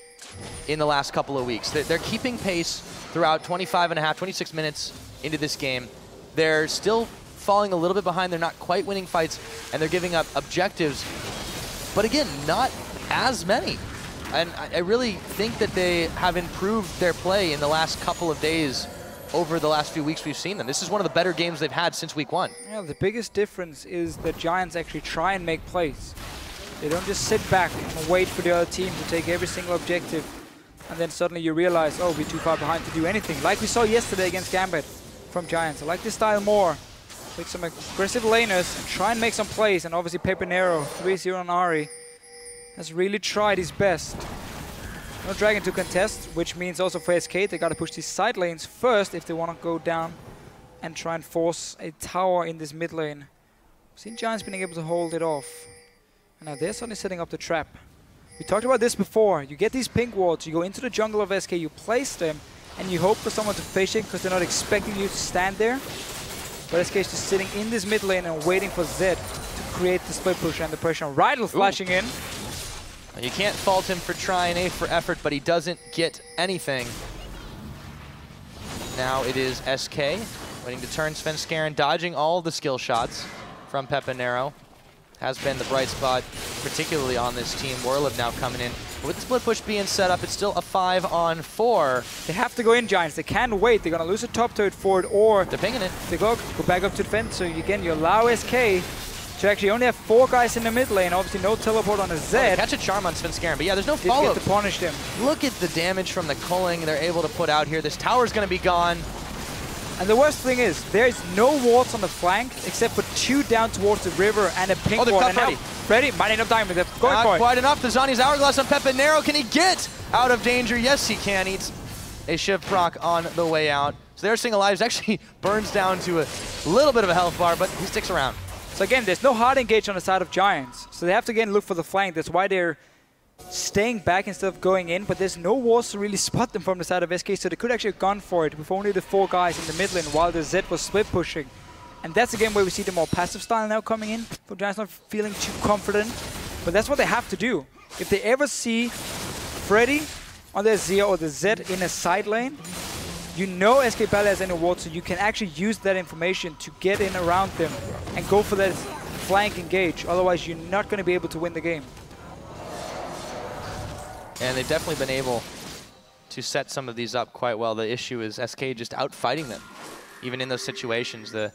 B: in the last couple of weeks. They're keeping pace throughout 26 minutes into this game. They're still falling a little bit behind. They're not quite winning fights, and they're giving up objectives. But again, not as many. And I really think that they have improved their play in the last couple of days over the last few weeks we've seen them. This is one of the better games they've had since week 1.
A: Yeah, the biggest difference is that Giants actually try and make plays. They don't just sit back and wait for the other team to take every single objective, and then suddenly you realize, oh, we're too far behind to do anything. Like we saw yesterday against Gambit from Giants. I like this style more. Take some aggressive laners and try and make some plays. And obviously Pepinero, 3-0 on Ari, has really tried his best. No dragon to contest, which means also for SK, they gotta push these side lanes first if they wanna go down and try and force a tower in this mid lane. I've seen Giants being able to hold it off. And now they're suddenly setting up the trap. We talked about this before. You get these pink wards, you go into the jungle of SK, you place them, and you hope for someone to fish it because they're not expecting you to stand there. But SK is just sitting in this mid lane and waiting for Zed to create the split push and the pressure on Riot flashing in.
B: You can't fault him for trying A for effort, but he doesn't get anything. Now it is SK waiting to turn Svenskeren, dodging all the skill shots from Pepinero. Has been the bright spot, particularly on this team. Warlib now coming in. But with the split push being set up, it's still a 5-on-4.
A: They have to go in, Giants. They can't wait. They're going to lose a top turret for it, or
B: they're pinging it.
A: They go back up to defend. So again, you allow SK to actually only have 4 guys in the mid lane. Obviously, no teleport on a Zed.
B: Catch a charm on Svenskeren, but yeah, there's no follow-up.
A: To punish them.
B: Look at the damage from the culling they're able to put out here. This tower's going to be gone.
A: And the worst thing is, there is no wards on the flank except for 2 down towards the river and a pink ward. And now Freddy might end up dying, but they're going for it.
B: Not quite enough. The Zani's Hourglass on Pepinero. Can he get out of danger? Yes, he can. Eats a Shiv proc on the way out. So their single lives actually burns down to a little bit of a health bar, but he sticks around.
A: So again, there's no hard engage on the side of Giants. So they have to again look for the flank. That's why they're staying back instead of going in, but there's no walls to really spot them from the side of SK, so they could actually have gone for it with only the 4 guys in the mid lane while the Zed was split pushing. And that's again where we see the more passive style now coming in. For Giants not feeling too confident, but that's what they have to do. If they ever see Freddy on their Zia or the Zed in a side lane, you know SK Ballet has any ward, so you can actually use that information to get in around them and go for that flank engage. Otherwise, you're not going to be able to win the game.
B: And they've definitely been able to set some of these up quite well. The issue is SK just outfighting them. Even in those situations, the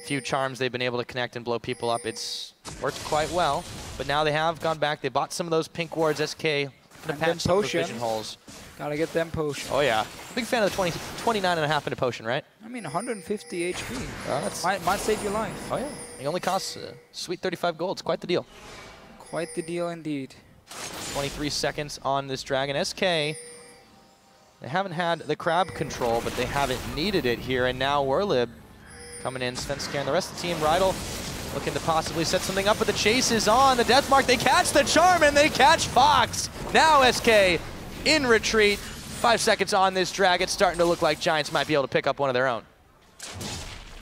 B: few charms they've been able to connect and blow people up, it's worked quite well. But now they have gone back. They bought some of those pink wards. SK to patch some of the vision holes.
A: Gotta get them potion.
B: Oh yeah. Big fan of the 29.5 in a potion, right?
A: I mean, 150 HP. Might save your life.
B: Oh yeah. It only costs sweet 35 gold. It's quite the deal.
A: Quite the deal indeed.
B: 23 seconds on this dragon. SK, they haven't had the crab control, but they haven't needed it here. And now Warlib coming in, Svenskeren, the rest of the team, Riot looking to possibly set something up, but the chase is on. The death mark, they catch the charm and they catch Fox. Now SK in retreat. 5 seconds on this drag. It's starting to look like Giants might be able to pick up one of their own.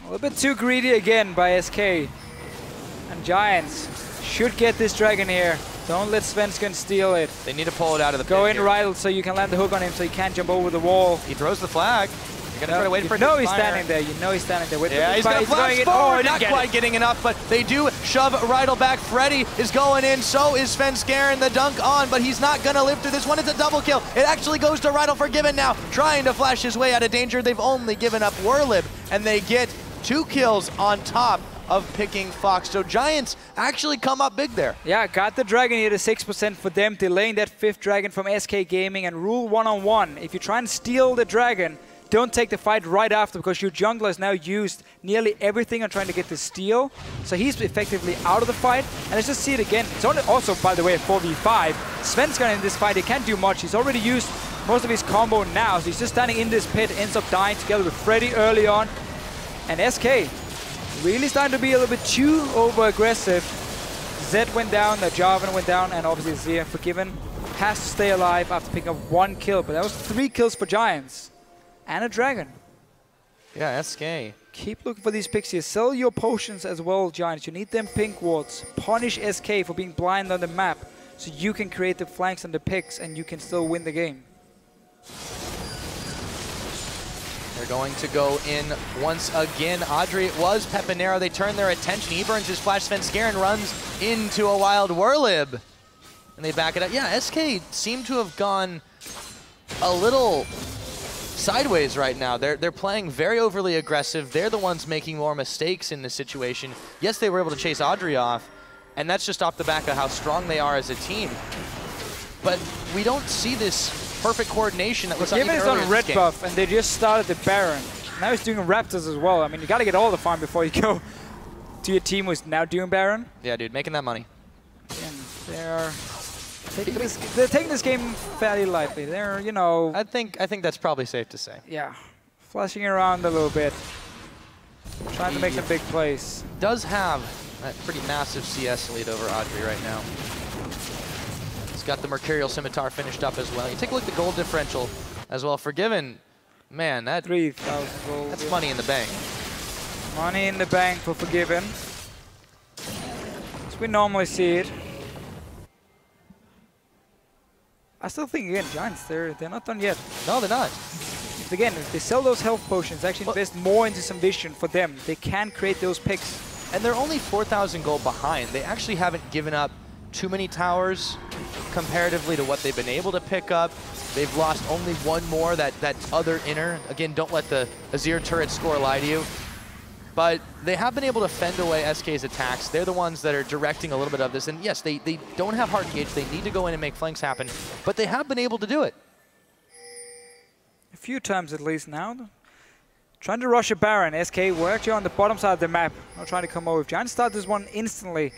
A: A little bit too greedy again by SK. And Giants should get this dragon here. Don't let Svenskeren steal it.
B: They need to pull it out of the
A: Go in,
B: here.
A: Riot, so you can land the hook on him so he can't jump over the wall.
B: He throws the flag. You're going to try to wait for him to
A: No, he's standing there. You know he's standing there. With
B: yeah, he's going to flash forward. Not quite getting enough, but they do shove Riot back. Freddy is going in. So is Svenskeren. The dunk on, but he's not going to live through this one. It's a double kill. It actually goes to Riot Forgiven now, trying to flash his way out of danger. They've only given up Warlib, and they get 2 kills on top of picking Fox. So Giants actually come up big there.
A: Yeah, got the dragon here to 6% for them, delaying that 5th dragon from SK Gaming. And rule 1-on-1, if you try and steal the dragon, don't take the fight right after, because your jungler has now used nearly everything on trying to get the steal. So he's effectively out of the fight. And let's just see it again. It's only also, by the way, a 4v5. Svenskeren in this fight, he can't do much. He's already used most of his combo now. So he's just standing in this pit, ends up dying together with Freddy early on. And SK really starting to be a little bit too over-aggressive. Zed went down, the Jarvan went down, and obviously Zia Forgiven has to stay alive after picking up 1 kill. But that was 3 kills for Giants. And a dragon.
B: Yeah, SK.
A: Keep looking for these picks here. Sell your potions as well, Giants. You need them pink wards. Punish SK for being blind on the map, so you can create the flanks and the picks, and you can still win the game.
B: They're going to go in once again. Audrey, it was Pepinero. They turn their attention. He burns his flash. Svenskeren runs into a wild Warlib. And they back it up. Yeah, SK seem to have gone a little sideways right now. They're playing very overly aggressive. They're the ones making more mistakes in this situation. Yes, they were able to chase Audrey off, and that's just off the back of how strong they are as a team. But we don't see this perfect coordination that was
A: Given is on red buff, and they just started the Baron. Now he's doing Raptors as well. I mean, you got to get all the farm before you go to your team who's now doing Baron.
B: Yeah, dude, making that money.
A: And they're taking this game fairly lightly. They're, you know...
B: I think that's probably safe to say.
A: Yeah. Flashing around a little bit. Trying to make some big plays.
B: Does have a pretty massive CS lead over Audrey right now. He's got the Mercurial Scimitar finished up as well. You take a look at the gold differential as well. Forgiven, man, that
A: 3,000 gold.
B: That's money in the bank.
A: Money in the bank for Forgiven. As we normally see it. I still think, again, Giants, they're not done yet.
B: No, they're not.
A: Again, if they sell those health potions, actually invest more into some vision for them, they can create those picks.
B: And they're only 4,000 gold behind. They actually haven't given up too many towers comparatively to what they've been able to pick up. They've lost only one more, that other inner. Again, don't let the Azir turret score lie to you. But they have been able to fend away SK's attacks. They're the ones that are directing a little bit of this. And yes, they don't have hard gauge. They need to go in and make flanks happen. But they have been able to do it.
A: A few times at least now. Trying to rush a Baron. SK, we're actually on the bottom side of the map. Not trying to come over. Giants start this one instantly.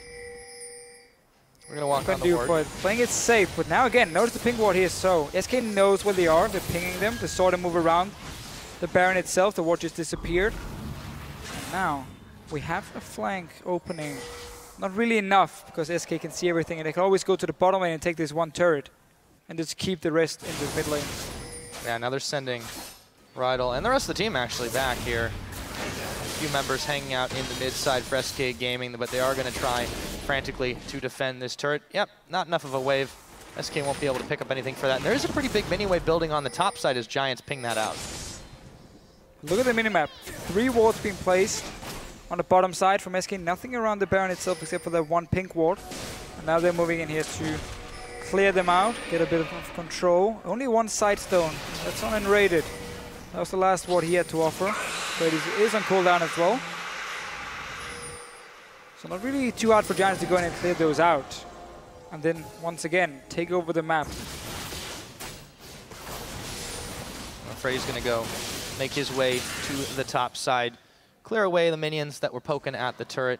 B: We're going to walk on the ward.
A: Playing it safe, but now again, notice the ping ward here. So SK knows where they are. They're pinging them. They saw them move around the Baron itself. The ward just disappeared. And now we have a flank opening. Not really enough because SK can see everything, and they can always go to the bottom lane and take this one turret and just keep the rest in the mid lane.
B: Yeah, now they're sending Riot and the rest of the team actually back here. A few members hanging out in the mid side for SK Gaming, but they are going to try frantically to defend this turret. Yep, not enough of a wave. SK won't be able to pick up anything for that. And there is a pretty big mini wave building on the top side as Giants ping that out.
A: Look at the minimap. 3 wards being placed on the bottom side from SK. Nothing around the Baron itself except for that one pink ward. And now they're moving in here to clear them out, get a bit of control. Only one side stone. That's on unrated. That was the last ward he had to offer. But it is on cooldown as well. So not really too hard for Giants to go in and clear those out. And then, once again, take over the map.
B: I'm afraid he's going to go make his way to the top side. Clear away the minions that were poking at the turret.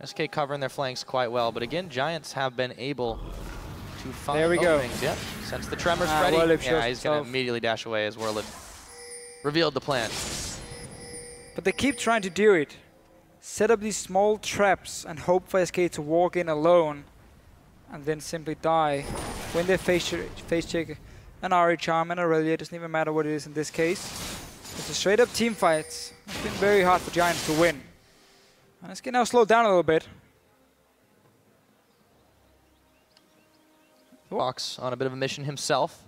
B: SK covering their flanks quite well. But again, Giants have been able to find openings. Yep, sense the tremors ready. Yeah, he's going to immediately dash away as Warlib revealed the plan.
A: But they keep trying to do it. Set up these small traps and hope for SK to walk in alone and then simply die. When they face check an RA Charm and Aurelia, it doesn't even matter what it is in this case. It's a straight up team fight. It's been very hard for Giants to win. And SK now slow down a little bit.
B: Fox on a bit of a mission himself.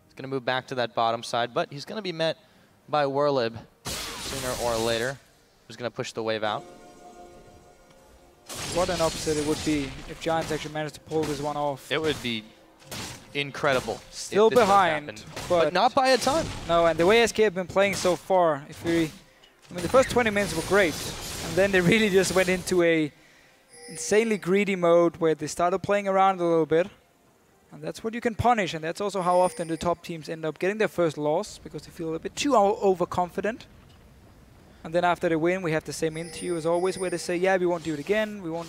B: He's going to move back to that bottom side, but he's going to be met by Warlib sooner or later, who's going to push the wave out.
A: What an opposite it would be if Giants actually managed to pull this one off.
B: It would be incredible.
A: Still behind,
B: but not by a ton.
A: No, and the way SK have been playing so far, I mean, the first 20 minutes were great, and then they really just went into a insanely greedy mode where they started playing around a little bit. And that's what you can punish, and that's also how often the top teams end up getting their first loss, because they feel a bit too overconfident. And then after they win, we have the same interview as always, where they say, yeah, we won't do it again, we will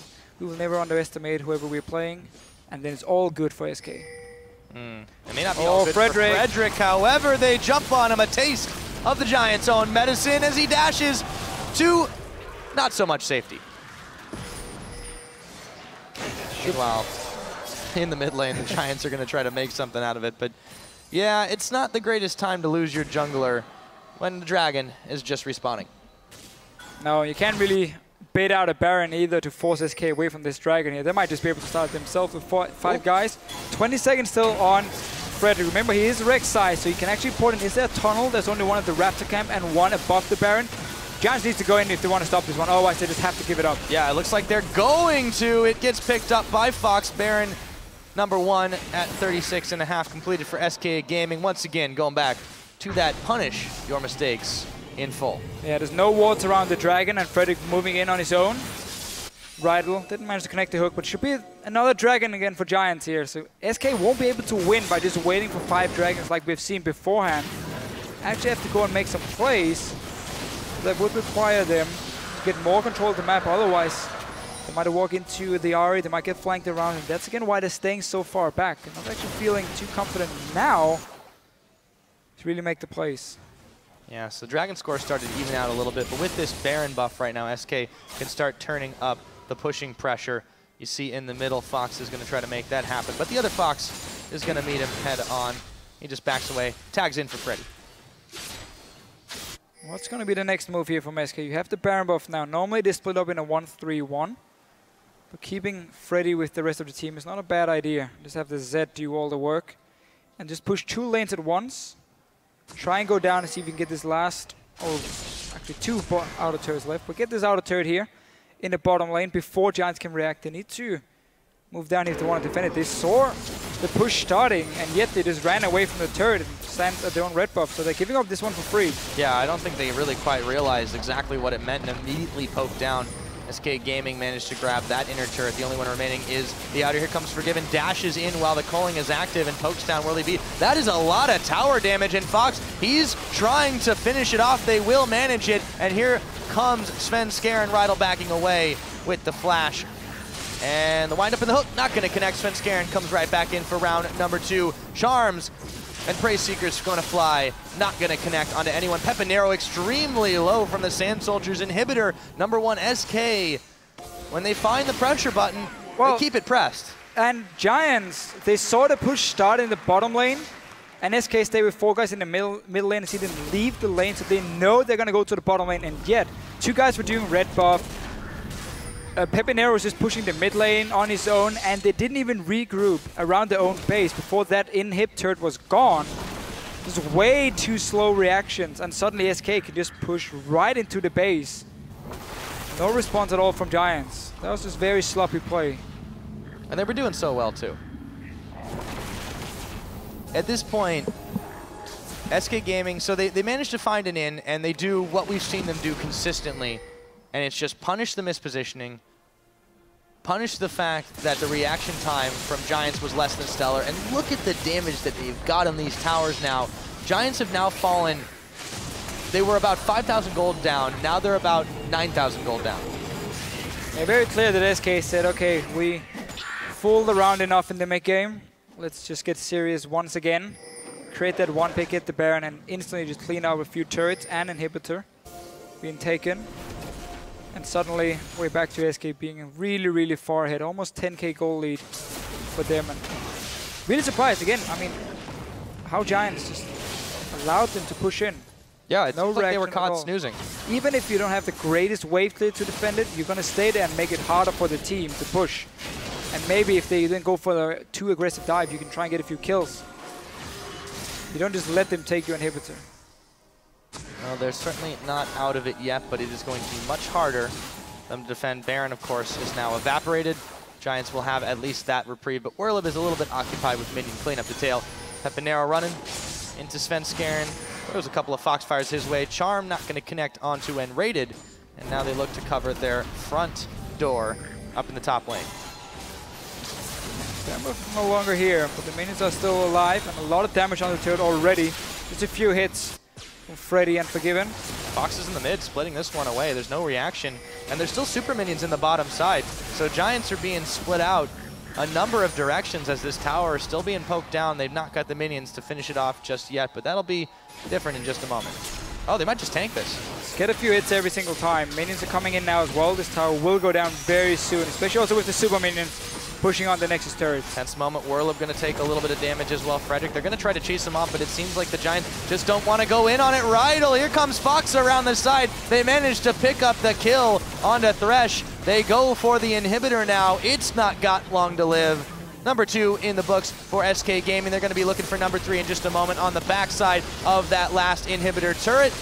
A: never underestimate whoever we're playing, and then it's all good for SK.
B: It may not be all good for Frederick, however, they jump on him, a taste of the Giants' own medicine as he dashes to not so much safety. Wow. In the mid lane, the Giants are going to try to make something out of it. But yeah, it's not the greatest time to lose your jungler when the Dragon is just respawning.
A: No, you can't really bait out a Baron either to force SK away from this Dragon here. They might just be able to start themselves with 5 guys. 20 seconds still on Frederick. Remember, he is Rex size, so he can actually put in. Is there a tunnel? There's only one at the Raptor camp and one above the Baron. Giants needs to go in if they want to stop this one. Otherwise, they just have to give it up.
B: Yeah, it looks like they're going to. It gets picked up by Fox. Baron #1 at 36.5 completed for SK Gaming. Once again, going back to that punish your mistakes in full.
A: Yeah, there's no wards around the Dragon, and Frederick moving in on his own. Riot didn't manage to connect the hook, but should be another Dragon again for Giants here. So SK won't be able to win by just waiting for 5 Dragons like we've seen beforehand. Actually have to go and make some plays. That would require them to get more control of the map. Otherwise, they might walk into the Ari, they might get flanked around, and that's again why they're staying so far back. And not actually feeling too confident now to really make the plays.
B: Yeah, so Dragon score started to even out a little bit, but with this Baron buff right now, SK can start turning up the pushing pressure. You see in the middle, Fox is going to try to make that happen, but the other Fox is going to meet him head on. He just backs away, tags in for Freddy.
A: What's going to be the next move here from SK? You have the Baron buff now. Normally they split up in a 1-3-1, but keeping Freddy with the rest of the team is not a bad idea. Just have the Zed do all the work and just push 2 lanes at once. Try and go down and see if you can get this last, or actually 2 outer turrets left, but get this outer turret here in the bottom lane before Giants can react. They need to move down if they want to defend it. They saw the push starting, and yet they just ran away from the turret and stand at their own red buff, so they're giving up this one for free.
B: Yeah, I don't think they really quite realized exactly what it meant and immediately poked down. SK Gaming managed to grab that inner turret. The only one remaining is the outer. Here comes Forgiven, dashes in while the culling is active and pokes down Whirly Beat. That is a lot of tower damage, and Fox, he's trying to finish it off. They will manage it, and here comes Svenskeren Rydell backing away with the flash. And the wind up in the hook, not going to connect. Svenskeren comes right back in for round number 2. Charms and Prey Seeker's going to fly, not going to connect onto anyone. Pepinero extremely low from the Sand Soldiers. Inhibitor, number 1 SK. When they find the pressure button, they keep it pressed.
A: And Giants, they saw the push start in the bottom lane, and SK stay with 4 guys in the middle lane and see them leave the lane, so they know they're going to go to the bottom lane, and yet 2 guys were doing red buff. Pepinero was just pushing the mid lane on his own, and they didn't even regroup around their own base before that inhib turret was gone. Just way too slow reactions, and suddenly SK can just push right into the base. No response at all from Giants. That was just very sloppy play.
B: And they were doing so well too. At this point, SK Gaming, so they managed to find an in, and they do what we've seen them do consistently, and it's just punish the mispositioning, punish the fact that the reaction time from Giants was less than stellar, and look at the damage that they've got on these towers now. Giants have now fallen, they were about 5,000 gold down, now they're about 9,000 gold down.
A: Yeah, very clear that SK said, okay, we fooled around enough in the mid game, let's just get serious once again, create that one pick, hit the Baron, and instantly just clean out a few turrets and inhibitor being taken. And suddenly we're back to SK being really, really far ahead, almost 10k goal lead for them. And really surprised again. I mean, how Giants just allowed them to push in.
B: Yeah, it's
A: no
B: like they were caught snoozing.
A: Even if you don't have the greatest wave clear to defend it, you're going to stay there and make it harder for the team to push. And maybe if they then go for the too aggressive dive, you can try and get a few kills. You don't just let them take your inhibitor.
B: Well, they're certainly not out of it yet, but it is going to be much harder for them to defend. Baron, of course, is now evaporated. Giants will have at least that reprieve, but Whirlib is a little bit occupied with minion clean up the tail. Pepinero running into Svenskeren. There was a couple of Foxfires his way. Charm not going to connect onto and raided, and now they look to cover their front door up in the top lane.
A: Damage no longer here, but the minions are still alive, and a lot of damage on the turret already. Just a few hits from Freddy and Forgiven.
B: Fox is in the mid, splitting this one away. There's no reaction, and there's still super minions in the bottom side. So Giants are being split out a number of directions as this tower is still being poked down. They've not got the minions to finish it off just yet, but that'll be different in just a moment. Oh, they might just tank this.
A: Just get a few hits every single time. Minions are coming in now as well. This tower will go down very soon, especially also with the super minions pushing on the Nexus turret.
B: Tense moment, Whirlib going to take a little bit of damage as well. Frederick, they're going to try to chase him off, but it seems like the Giants just don't want to go in on it. Rydell, here comes Fox around the side. They managed to pick up the kill onto Thresh. They go for the inhibitor now. It's not got long to live. Number 2 in the books for SK Gaming. They're going to be looking for number 3 in just a moment on the backside of that last inhibitor turret.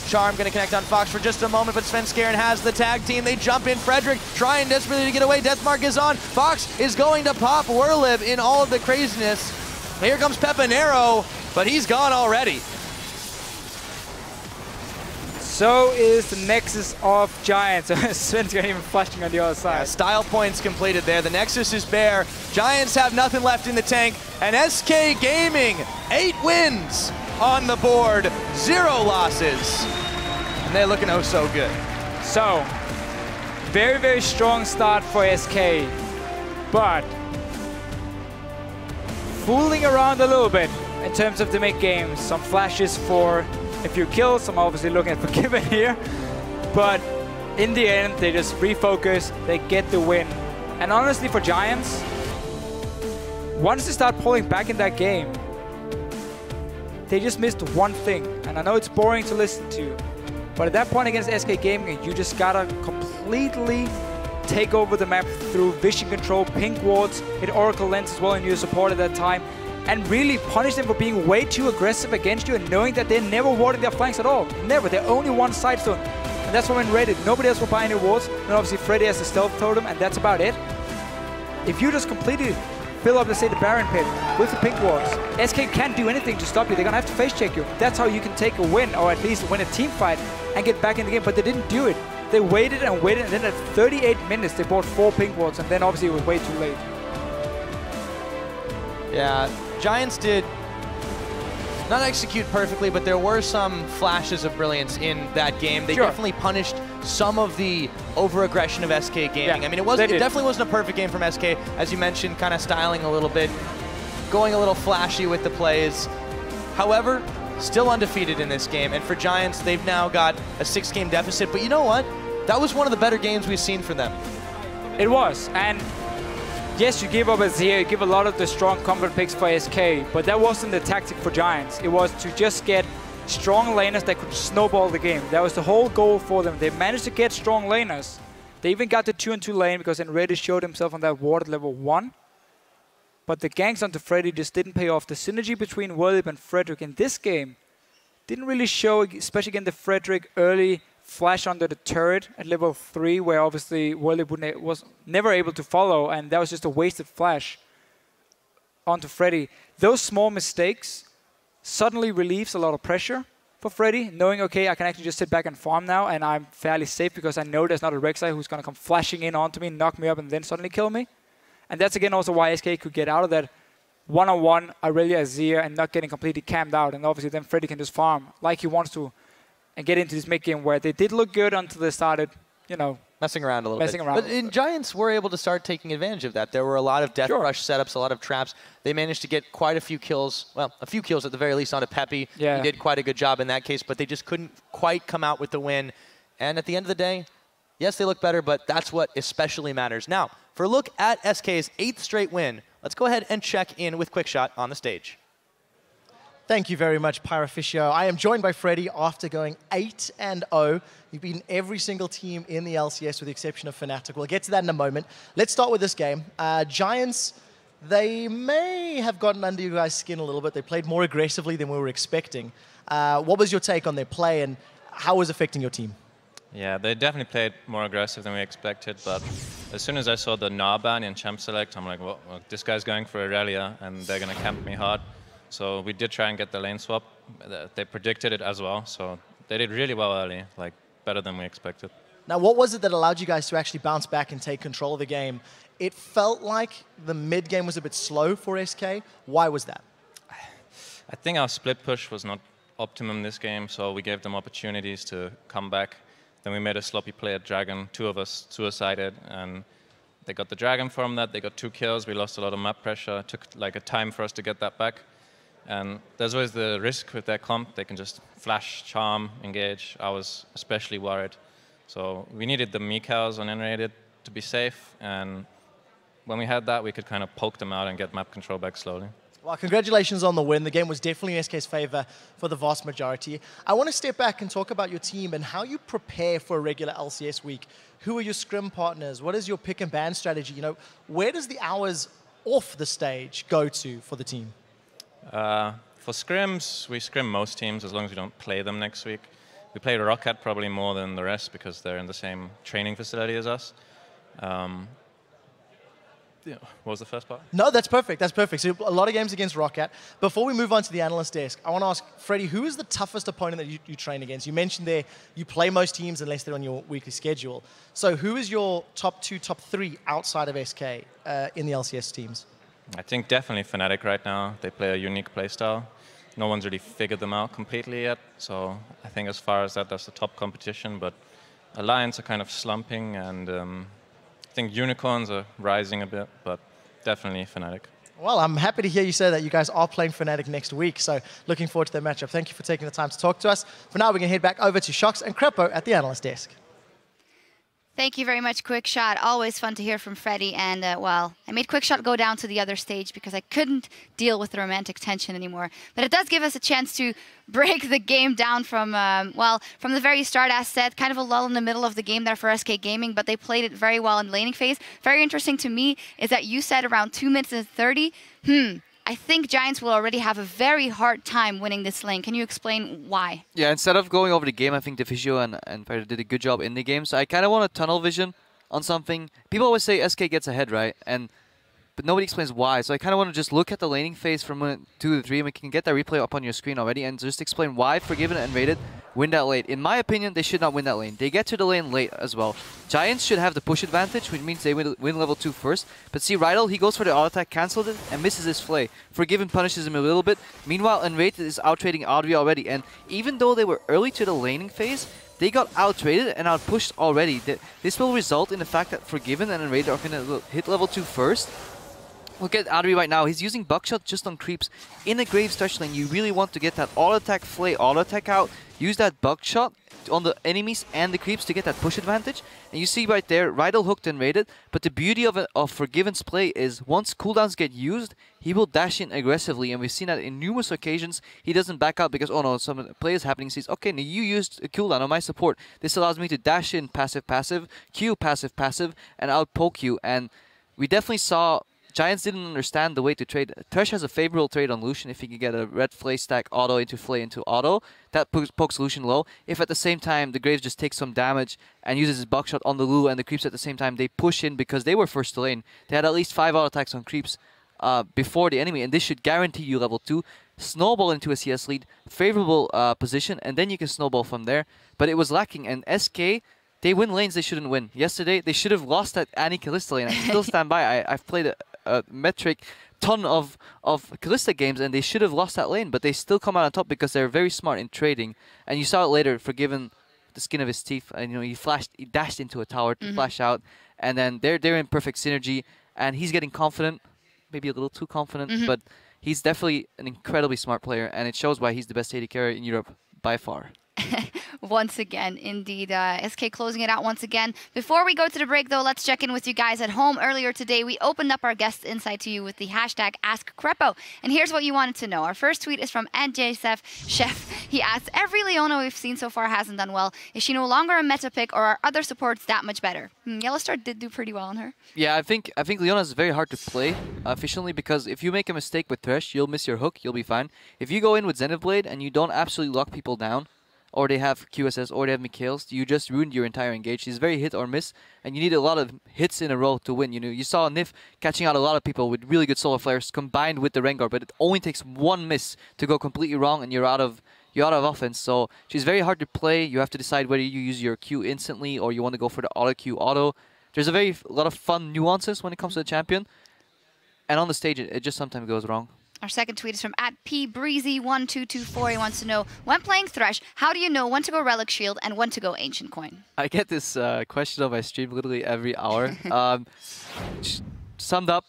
B: Charm going to connect on Fox for just a moment, but Svenskeren has the tag team. They jump in. Frederick trying desperately to get away. Deathmark is on. Fox is going to pop Whirlib in all of the craziness. Here comes Pepinero, but he's gone already.
A: So is the Nexus of Giants. Svenskeren even flashing on the other side.
B: Yeah, style points completed there. The Nexus is bare. Giants have nothing left in the tank. And SK Gaming, 8 wins on the board, 0 losses. And they're looking oh so good.
A: So, very, very strong start for SK, but fooling around a little bit in terms of the mid games. Some flashes for a few kills. I'm obviously looking at Forgiven here, but in the end, they just refocus, they get the win. And honestly, for Giants, once they start pulling back in that game, they just missed one thing. And I know it's boring to listen to, but at that point against SK Gaming, you just gotta completely take over the map through vision control, pink wards, hit Oracle Lens as well in your support at that time, and really punish them for being way too aggressive against you and knowing that they're never warding their flanks at all. Never. They're only one side stone. And that's why when raided, nobody else will buy any wards. And obviously Freddy has the stealth totem, and that's about it. If you just completely fill up, let's say, the Baron pit with the pink wards, SK can't do anything to stop you. They're gonna have to face check you. That's how you can take a win, or at least win a team fight and get back in the game. But they didn't do it. They waited and waited, and then at 38 minutes, they bought 4 pink wards, and then obviously it was way too late.
B: Yeah, Giants did not execute perfectly, but there were some flashes of brilliance in that game. They definitely punished some of the over-aggression of SK Gaming.
A: Yeah,
B: I mean, it definitely wasn't a perfect game from SK, as you mentioned, kind of styling a little bit, going a little flashy with the plays. However, still undefeated in this game, and for Giants, they've now got a 6-game deficit, but you know what? That was one of the better games we've seen from them. It
A: was, and yes, you give up Azir, you give a lot of the strong combat picks for SK, but that wasn't the tactic for Giants. It was to just get strong laners that could snowball the game. That was the whole goal for them. They managed to get strong laners. They even got the 2-on-2 lane because Enredi showed himself on that ward at level 1. But the ganks onto Freddy just didn't pay off. The synergy between Worlip and Frederick in this game didn't really show, especially against the Frederick early flash under the turret at level 3, where obviously Worlip was never able to follow, and that was just a wasted flash onto Freddy. Those small mistakes suddenly relieves a lot of pressure for Freddy, knowing, okay, I can actually just sit back and farm now, and I'm fairly safe because I know there's not a Rek'Sai who's going to come flashing in onto me, knock me up, and then suddenly kill me. And that's again also why SK could get out of that one-on-one Aurelia Azir and not getting completely camped out. And obviously then Freddy can just farm like he wants to and get into this mid-game where they did look good until they started, you know,
B: messing around a little bit. But in Giants were able to start taking advantage of that. There were a lot of Death Rush setups, a lot of traps. They managed to get quite a few kills, well, a few kills at the very least onto Peppy. Yeah. He did quite a good job in that case, but they just couldn't quite come out with the win. And at the end of the day, yes, they look better, but that's what especially matters. Now, for a look at SK's 8th straight win, let's go ahead and check in with Quickshot on the stage.
C: Thank you very much, Pyroficio. I am joined by Freddy after going 8-0. You've beaten every single team in the LCS with the exception of Fnatic. We'll get to that in a moment. Let's start with this game. Giants, they may have gotten under you guys' skin a little bit. They played more aggressively than we were expecting. What was your take on their play and how was it affecting your team?
D: Yeah, they definitely played more aggressive than we expected, but as soon as I saw the Gnar ban in Champ Select, I'm like, well, this guy's going for Aurelia, and they're going to camp me hard. So we did try and get the lane swap. They predicted it as well, so they did really well early, like better than we expected.
C: Now, what was it that allowed you guys to actually bounce back and take control of the game? It felt like the mid game was a bit slow for SK. Why was that?
D: I think our split push was not optimum this game, so we gave them opportunities to come back. Then we made a sloppy play at Dragon. 2 of us suicided, and they got the Dragon from that. They got 2 kills. We lost a lot of map pressure. It took like a time for us to get that back. And there's always the risk with their comp. They can just flash, charm, engage. I was especially worried. So we needed the Mikaels on N-rated to be safe. And when we had that, we could kind of poke them out and get map control back slowly.
C: Well, congratulations on the win. The game was definitely in SK's favor for the vast majority. I want to step back and talk about your team and how you prepare for a regular LCS week. Who are your scrim partners? What is your pick and ban strategy? You know, where does the hours off the stage go to for the team?
D: For scrims, we scrim most teams as long as we don't play them next week. We play Rocket probably more than the rest because they're in the same training facility as us. What was the first part?
C: No, that's perfect. That's perfect. So a lot of games against Rocket. Before we move on to the analyst desk, I want to ask Freddy, who is the toughest opponent that you train against? You mentioned there you play most teams unless they're on your weekly schedule. So who is your top 2, top 3 outside of SK in the LCS teams?
D: I think definitely Fnatic right now. They play a unique playstyle. no one's really figured them out completely yet. So I think as far as that, that's the top competition. But Alliance are kind of slumping, and I think Unicorns are rising a bit, but definitely Fnatic.
C: Well, I'm happy to hear you say that you guys are playing Fnatic next week, so looking forward to their matchup. Thank you for taking the time to talk to us. For now, we can head back over to Shox and Crepo at the analyst desk.
E: Thank you very much, Quickshot. Always fun to hear from Freddie. And, well, I made Quickshot go down to the other stage because I couldn't deal with the romantic tension anymore. But it does give us a chance to break the game down from, well, from the very start, as said, kind of a lull in the middle of the game there for SK Gaming, but they played it very well in laning phase. Very interesting to me is that you said around 2 minutes and 30. I think Giants will already have a very hard time winning this lane. Can you explain why?
F: Yeah, instead of going over the game, I think Defisio and Fighter did a good job in the game. So I kind of want a tunnel vision on something. People always say SK gets ahead, right? But nobody explains why. So I kind of want to just look at the laning phase from 2 to 3, and we can get that replay up on your screen already, and just explain why Forgiven and Rated win that lane. In my opinion, they should not win that lane. They get to the lane late as well. Giants should have the push advantage, which means they win level 2 first. But see, Rydell, he goes for the auto attack, cancels it, and misses his flay. Forgiven punishes him a little bit. Meanwhile, Unrated is out-trading Adria already. And even though they were early to the laning phase, they got out-traded and out-pushed already. This will result in the fact that Forgiven and Unrated are going to hit level 2 first. Look at Adri right now. He's using Buckshot just on creeps. In a Graves touch lane, you really want to get that auto-attack flay, auto-attack out. Use that Buckshot on the enemies and the creeps to get that push advantage. And you see right there, Rydell hooked and raided. But the beauty of Forgiven's play is once cooldowns get used, he will dash in aggressively. And we've seen that in numerous occasions. He doesn't back out because, oh no, some play is happening. He says, okay, now you used a cooldown on my support. This allows me to dash in passive-passive, Q passive-passive, and out-poke you. And we definitely saw Giants didn't understand the way to trade. Thresh has a favorable trade on Lucian if he can get a red flay stack auto into flay into auto. That pokes Lucian low. If at the same time the Graves just takes some damage and uses his buckshot on the Lulu and the creeps at the same time, they push in because they were first to lane. They had at least 5 auto attacks on creeps before the enemy, and this should guarantee you level 2. Snowball into a CS lead, favorable position, and then you can snowball from there. But it was lacking, and SK, they win lanes they shouldn't win. Yesterday, they should have lost that Annie Kalista lane. I still stand by. I've played a metric ton of Kalista games, and they should have lost that lane, but they still come out on top because they're very smart in trading. And you saw it later, Forgiven the skin of his teeth, and you know he dashed into a tower to flash out, and then they're in perfect synergy, and he's getting confident, maybe a little too confident, but he's definitely an incredibly smart player, and it shows why he's the best AD carry in Europe by far.
E: Once again, indeed. SK closing it out once again. Before we go to the break, though, let's check in with you guys at home. Earlier today, we opened up our guest insight to you with the hashtag AskCrepo. And here's what you wanted to know. Our first tweet is from @JSF Chef. He asks, every Leona we've seen so far hasn't done well. Is she no longer a meta pick, or are other supports that much better? Yellowstar did do pretty well on her.
F: Yeah, I think Leona is very hard to play efficiently because if you make a mistake with Thresh, you'll miss your hook, you'll be fine. If you go in with Zenith Blade and you don't absolutely lock people down, or they have QSS, or they have Mikhails, you just ruined your entire engage. It's very hit or miss, and you need a lot of hits in a row to win. You know, you saw Nif catching out a lot of people with really good solar flares combined with the Rengar, but it only takes one miss to go completely wrong, and you're out of offense. So she's very hard to play. You have to decide whether you use your Q instantly or you want to go for the auto Q auto. There's a lot of fun nuances when it comes to the champion, and on the stage it just sometimes goes wrong.
E: Our second tweet is from @PBreezy1224. He wants to know, when playing Thresh, how do you know when to go Relic Shield and when to go Ancient Coin?
F: I get this question on my stream literally every hour. Summed up,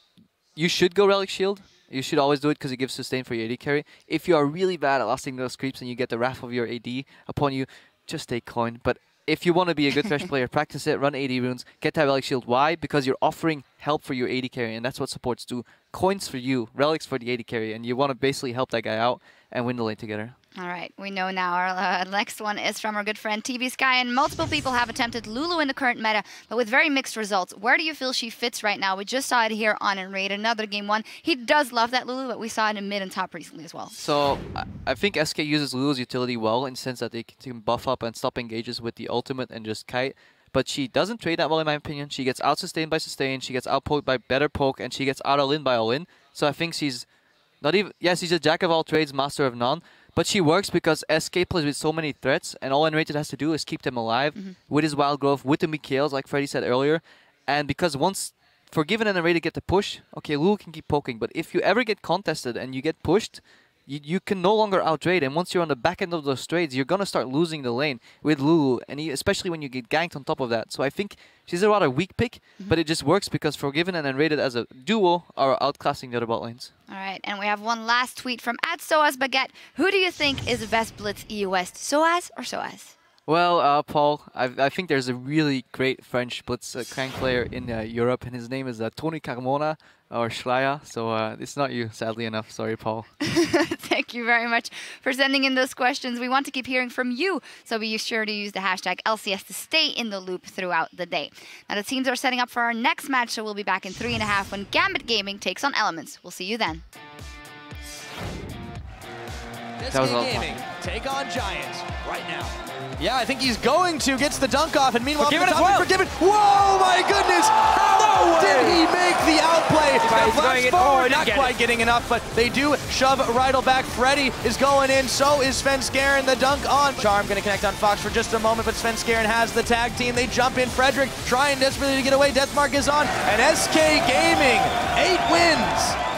F: you should go Relic Shield. You should always do it because it gives sustain for your AD carry. If you are really bad at lasting those creeps and you get the wrath of your AD upon you, just take coin. But if you want to be a good Thresh player, practice it, run AD runes, get that Relic Shield. Why? Because you're offering help for your AD carry, and that's what supports do. Coins for you, relics for the AD carry, and you want to basically help that guy out and win the lane together.
E: All right, we know now. Our next one is from our good friend TV Sky, and multiple people have attempted Lulu in the current meta, but with very mixed results. Where do you feel she fits right now? We just saw it here on Raid, another game 1. He does love that Lulu, but we saw it in mid and top recently as well.
F: So I think SK uses Lulu's utility well in the sense that they can buff up and stop engages with the ultimate and just kite. But she doesn't trade that well in my opinion. She gets out-sustained by sustain, she gets out-poked by better poke, and she gets out-all-in by all-in. So I think she's not even... Yes, she's a jack of all trades, master of none. But she works because SK plays with so many threats, and all Unrated has to do is keep them alive with his Wild Growth, with the Mikhails, like Freddy said earlier. And because once Forgiven and Unrated get the push, okay, Lulu can keep poking. But if you ever get contested and you get pushed, you can no longer outtrade, and once you're on the back end of those trades, you're gonna start losing the lane with Lulu, and especially when you get ganked on top of that. So I think she's a rather weak pick, but it just works because Forgiven and Unrated as a duo are outclassing the other bot lanes.
E: All right, and we have one last tweet from @SoasBaguette. Who do you think is the best Blitz EU West, Soaz or Soaz?
F: Well, Paul, I think there's a really great French Blitz crank player in Europe, and his name is Tony Carmona or Schleier. So it's not you, sadly enough. Sorry, Paul.
E: Thank you very much for sending in those questions. We want to keep hearing from you, so be sure to use the hashtag LCS to stay in the loop throughout the day. Now, the teams are setting up for our next match, so we'll be back in 3.5 when Gambit Gaming takes on Elements. We'll see you then.
B: SK Gaming take on Giants right now. Yeah, I think he's going to. Gets the dunk off, and meanwhile, Forgiven. Whoa, my goodness! How did he make the outplay? The flash forward, not quite getting enough, but they do shove Riot back. Freddy is going in, so is Svenskeren. The dunk on. Charm going to connect on Fox for just a moment, but Svenskeren has the tag team. They jump in. Frederick trying desperately to get away. Deathmark is on, and SK Gaming, 8 wins.